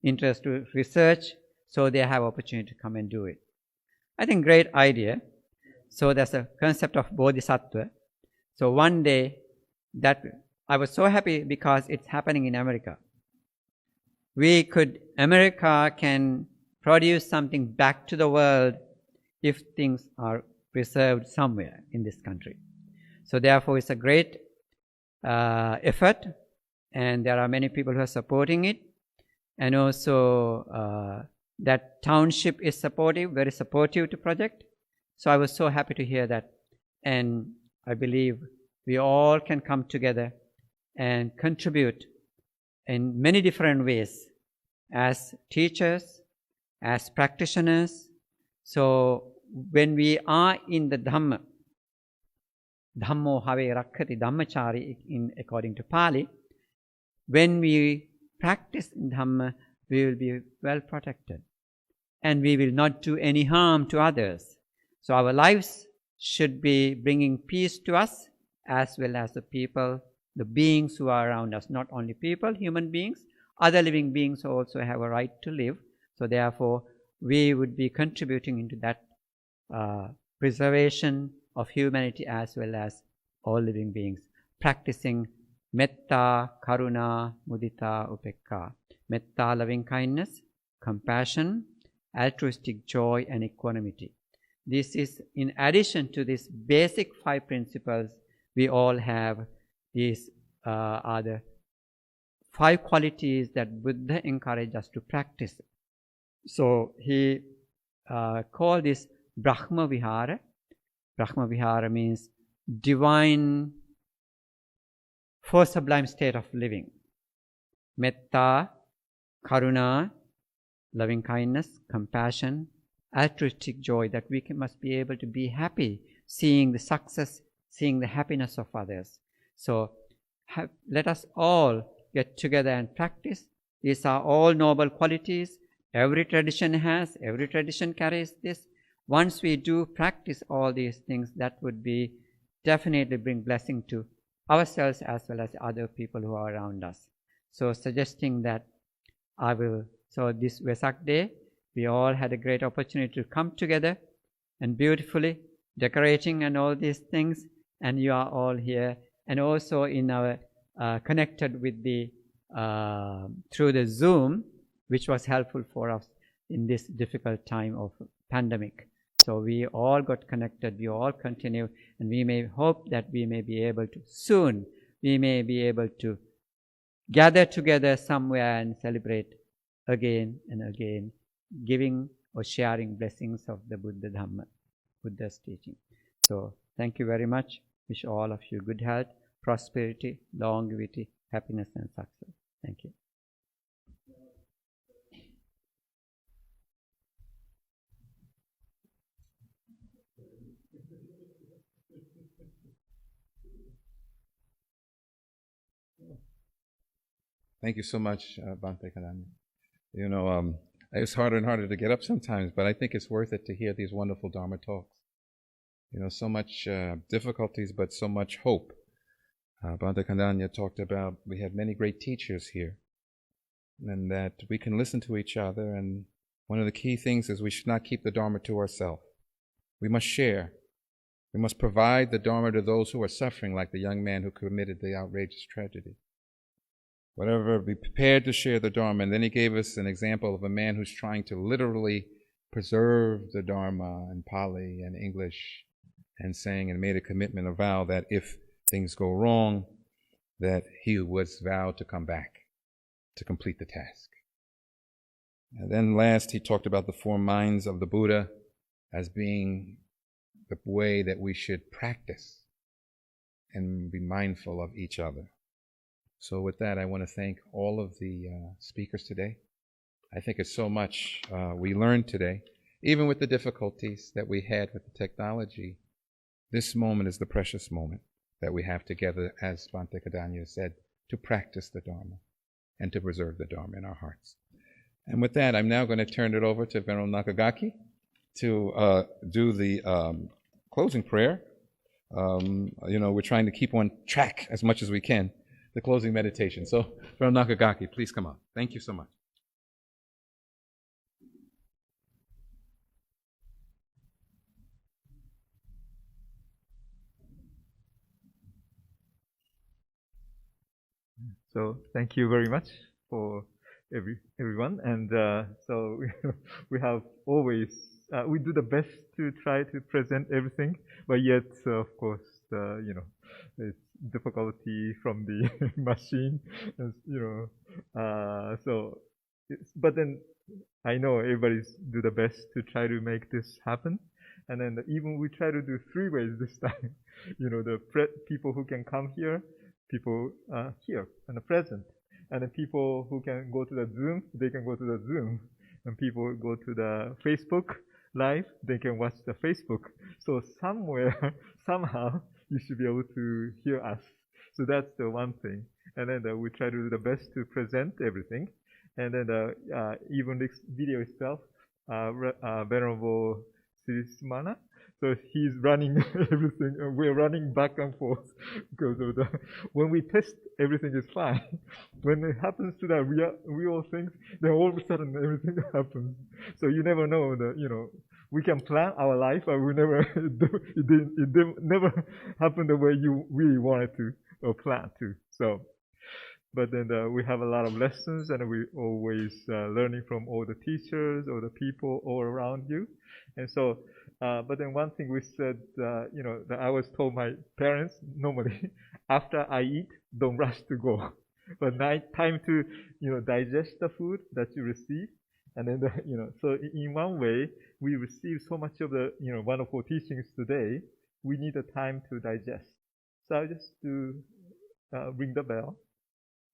interested to research, so they have opportunity to come and do it. I think great idea. So there's a concept of Bodhisattva. So one day, that I was so happy because it's happening in America. America can produce something back to the world if things are preserved somewhere in this country. So therefore, it's a great effort, and there are many people who are supporting it. And also, that township is supportive, very supportive to project. So I was so happy to hear that. And I believe we all can come together and contribute in many different ways as teachers, as practitioners. So when we are in the Dhamma, Dhammo have rakkati dhammachari according to Pali, when we practice in Dhamma, we will be well protected and we will not do any harm to others. So our lives should be bringing peace to us as well as the people, the beings who are around us. Not only people, human beings, other living beings also have a right to live. So therefore, we would be contributing into that preservation of humanity as well as all living beings, practicing metta, karuna, mudita, upekka. Metta, loving kindness, compassion, altruistic joy, and equanimity. This is in addition to these basic 5 principles. We all have these are the 5 qualities that Buddha encouraged us to practice. So he called this Brahma Vihara. Brahma Vihara means divine, 4 sublime state of living. Metta, Karuna, loving kindness, compassion, altruistic joy, that we must be able to be happy, seeing the success, seeing the happiness of others. So let us all get together and practice. These are all noble qualities. Every tradition has, every tradition carries this. Once we do practice all these things, that would be definitely bring blessing to ourselves as well as other people who are around us. So suggesting that so this Vesak day, we all had a great opportunity to come together and beautifully decorating and all these things, and you are all here, and also in our connected with the through the Zoom, which was helpful for us in this difficult time of pandemic. So we all got connected, we all continue, and we may hope that we may be able to soon, we may be able to gather together somewhere and celebrate again and again, giving or sharing blessings of the Buddha Dhamma, Buddha's teaching. So thank you very much. Wish all of you good health, prosperity, longevity, happiness and success. Thank you. Thank you so much, Bhante Kondanna. You know, it's harder and harder to get up sometimes, but I think it's worth it to hear these wonderful Dharma talks. You know, so much difficulties, but so much hope. Bhante Kondanna talked about we have many great teachers here, and that we can listen to each other. And one of the key things is we should not keep the Dharma to ourselves. We must share. We must provide the Dharma to those who are suffering, like the young man who committed the outrageous tragedy. Whatever, be prepared to share the Dharma. And then he gave us an example of a man who's trying to literally preserve the Dharma in Pali and English, and saying and made a commitment, a vow that if things go wrong, that he was vowed to come back to complete the task. And then last, he talked about the 4 minds of the Buddha, as being the way that we should practice and be mindful of each other. So with that, I want to thank all of the speakers today. I think it's so much we learned today, even with the difficulties that we had with the technology. This moment is the precious moment that we have together, as Bhante Kondanna said, to practice the Dharma and to preserve the Dharma in our hearts. And with that, I'm now going to turn it over to Venerable Nakagaki to do the closing prayer. We're trying to keep on track as much as we can, the closing meditation. So, Venerable Nakagaki, please come up. Thank you so much. So thank you very much for everyone. And so we have always, we do the best to try to present everything, but yet, of course, it's difficulty from the machine, but then I know everybody's do the best to try to make this happen. And then even we try to do 3 ways this time. The people who can come here, people here and present, and the people who can go to the Zoom, they can go to the Zoom, and people go to the Facebook Live, they can watch the Facebook. So somewhere, somehow, you should be able to hear us. So that's the one thing. And then we try to do the best to present everything. And then even this video itself, Venerable Sirismana, so he's running everything. We're running back and forth because of when we test, everything is fine. When it happens to the real things, then all of a sudden everything happens. So you never know that, we can plan our life, but we never, it never happened the way you really wanted to or plan to. So, but then we have a lot of lessons, and we always learning from all the teachers or the people all around you. And so, but then one thing we said, that I was told my parents, normally, after I eat, don't rush to go. But time to, digest the food that you receive. And then, so in one way, we receive so much of the, wonderful teachings today, we need a time to digest. So I just do ring the bell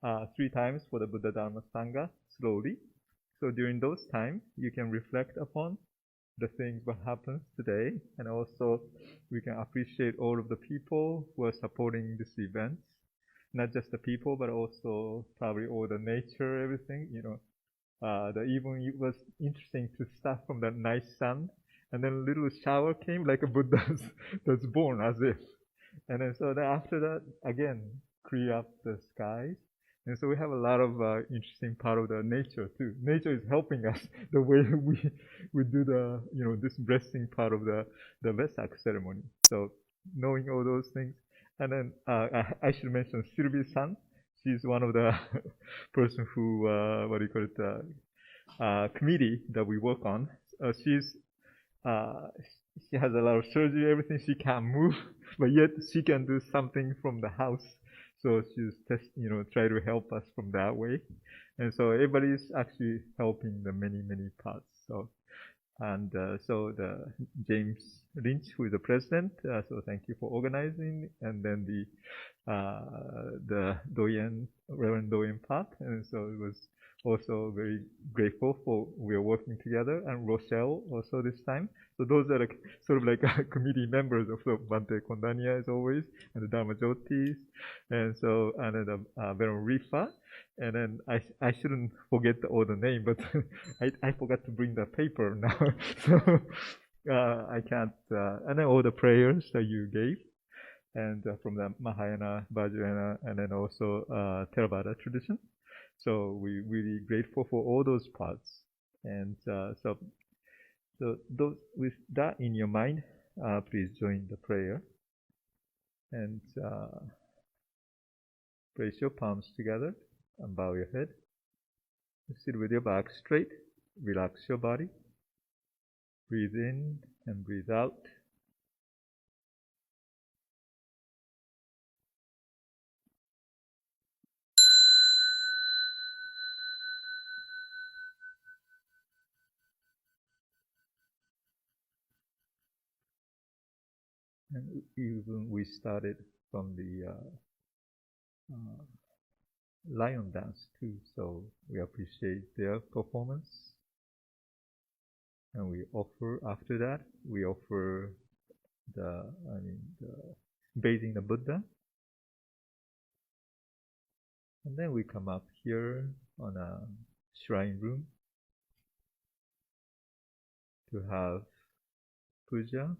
3 times for the Buddha Dharma Sangha, slowly. So during those times, you can reflect upon the things what happens today, and also we can appreciate all of the people who are supporting this event, not just the people, but also probably all the nature, everything. Even it was interesting to start from the nice sun, and then a little shower came like a Buddha that's born as if, and then so then after that again clear up the skies. And so we have a lot of interesting part of the nature too. Nature is helping us the way we do the this blessing part of the Vesak ceremony. So knowing all those things, and then I should mention Sylvie-san. She's one of the person who committee that we work on. She has a lot of surgery, everything. She can't move, but yet she can do something from the house. So she's try to help us from that way. And so everybody's actually helping the many parts. So, and so the James Lynch, who is the president, so thank you for organizing. And then the Reverend Doyeon Park. And so it was also very grateful for we're working together, and Rochelle also this time. So those are sort of like committee members of the Bhante Kondanna as always, and the Dharma Jyotis, and so and then the Venerable Refa, and then I shouldn't forget all the name, but I forgot to bring the paper now, so I can't. And then all the prayers that you gave, and from the Mahayana, Vajrayana, and then also Theravada tradition. So we're really grateful for all those parts. And so those, with that in your mind, please join the prayer. And place your palms together and bow your head. Sit with your back straight. Relax your body. Breathe in and breathe out. And even we started from the lion dance too, so we appreciate their performance. And we offer, after that, we offer the bathing the Buddha. And then we come up here on a shrine room to have puja,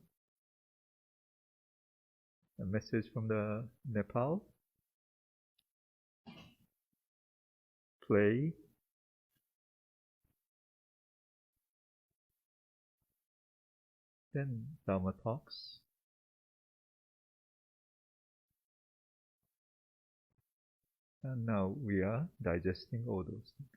a message from the Nepal, play, then Dharma talks, and now we are digesting all those things.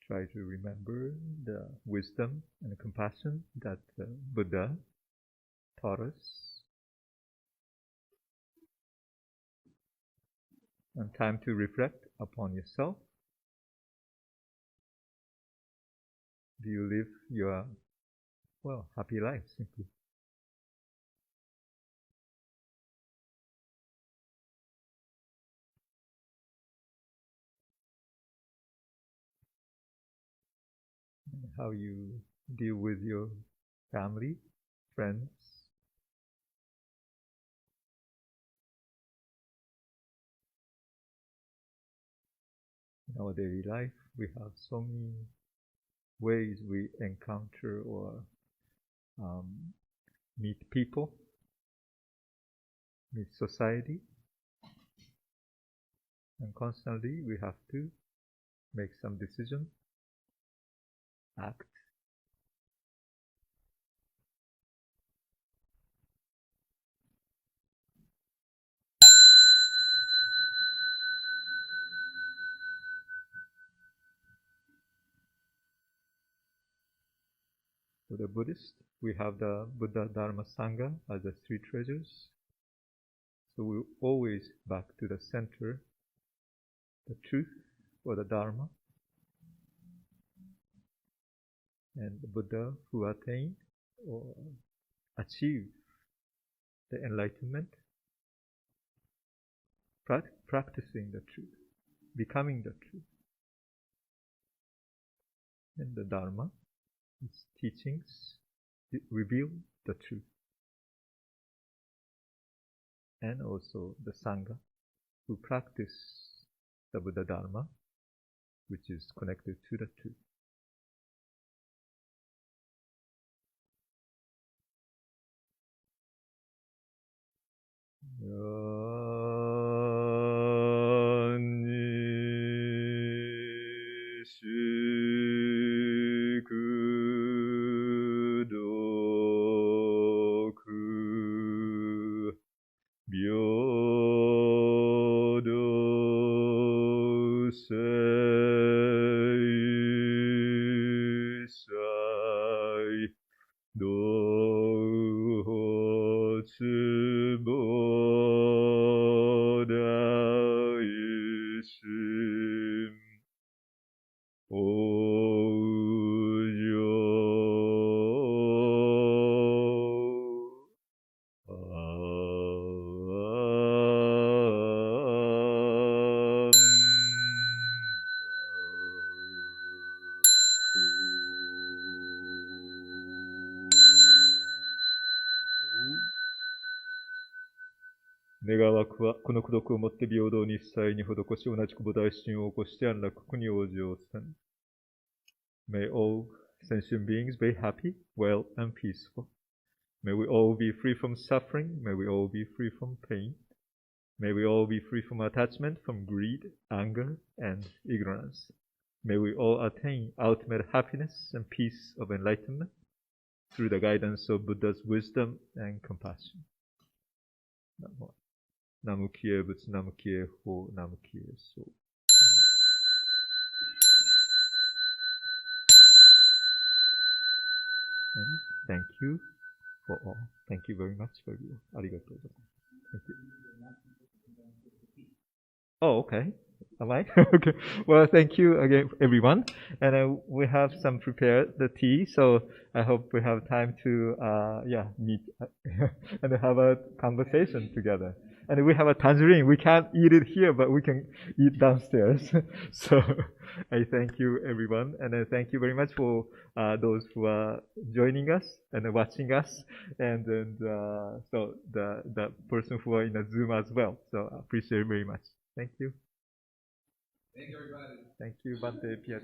Try to remember the wisdom and the compassion that Buddha taught us. And time to reflect upon yourself. Do you live your, happy life simply? And how you deal with your family, friends, in our daily life, we have so many ways we encounter or meet people, meet society, and constantly we have to make some decision, act. For the Buddhist, we have the Buddha, Dharma, Sangha as the three treasures. So we always back to the center, the truth or the Dharma, and the Buddha who attained or achieved the enlightenment, practicing the truth, becoming the truth. And the Dharma, its teachings, reveal the truth. And also the Sangha, who practice the Buddha Dharma, which is connected to the truth.願わくはこの功徳をもって平等に一切に施し同じく菩提心を起こして安楽国に往生せん。May all sentient beings be happy, well, and peaceful. May we all be free from suffering. May we all be free from pain. May we all be free from attachment, from greed, anger, and ignorance. May we all attain ultimate happiness and peace of enlightenment through the guidance of Buddha's wisdom and compassion. Namu Kiye Butsu, Namu Kiye Ho, Namu Kiye So. And thank you for all. Thank you very much for you. Arigatou. Thank you. Oh, okay. Am I? Okay. Well, thank you again, everyone. And we have some prepared the tea, so I hope we have time to meet and have a conversation together. And we have a tangerine. We can't eat it here, but we can eat downstairs. So I thank you, everyone, and I thank you very much for those who are joining us and watching us, and so the person who are in the Zoom as well. So I appreciate it very much. Thank you. Thank you, everybody. Thank you, Bhante Piya.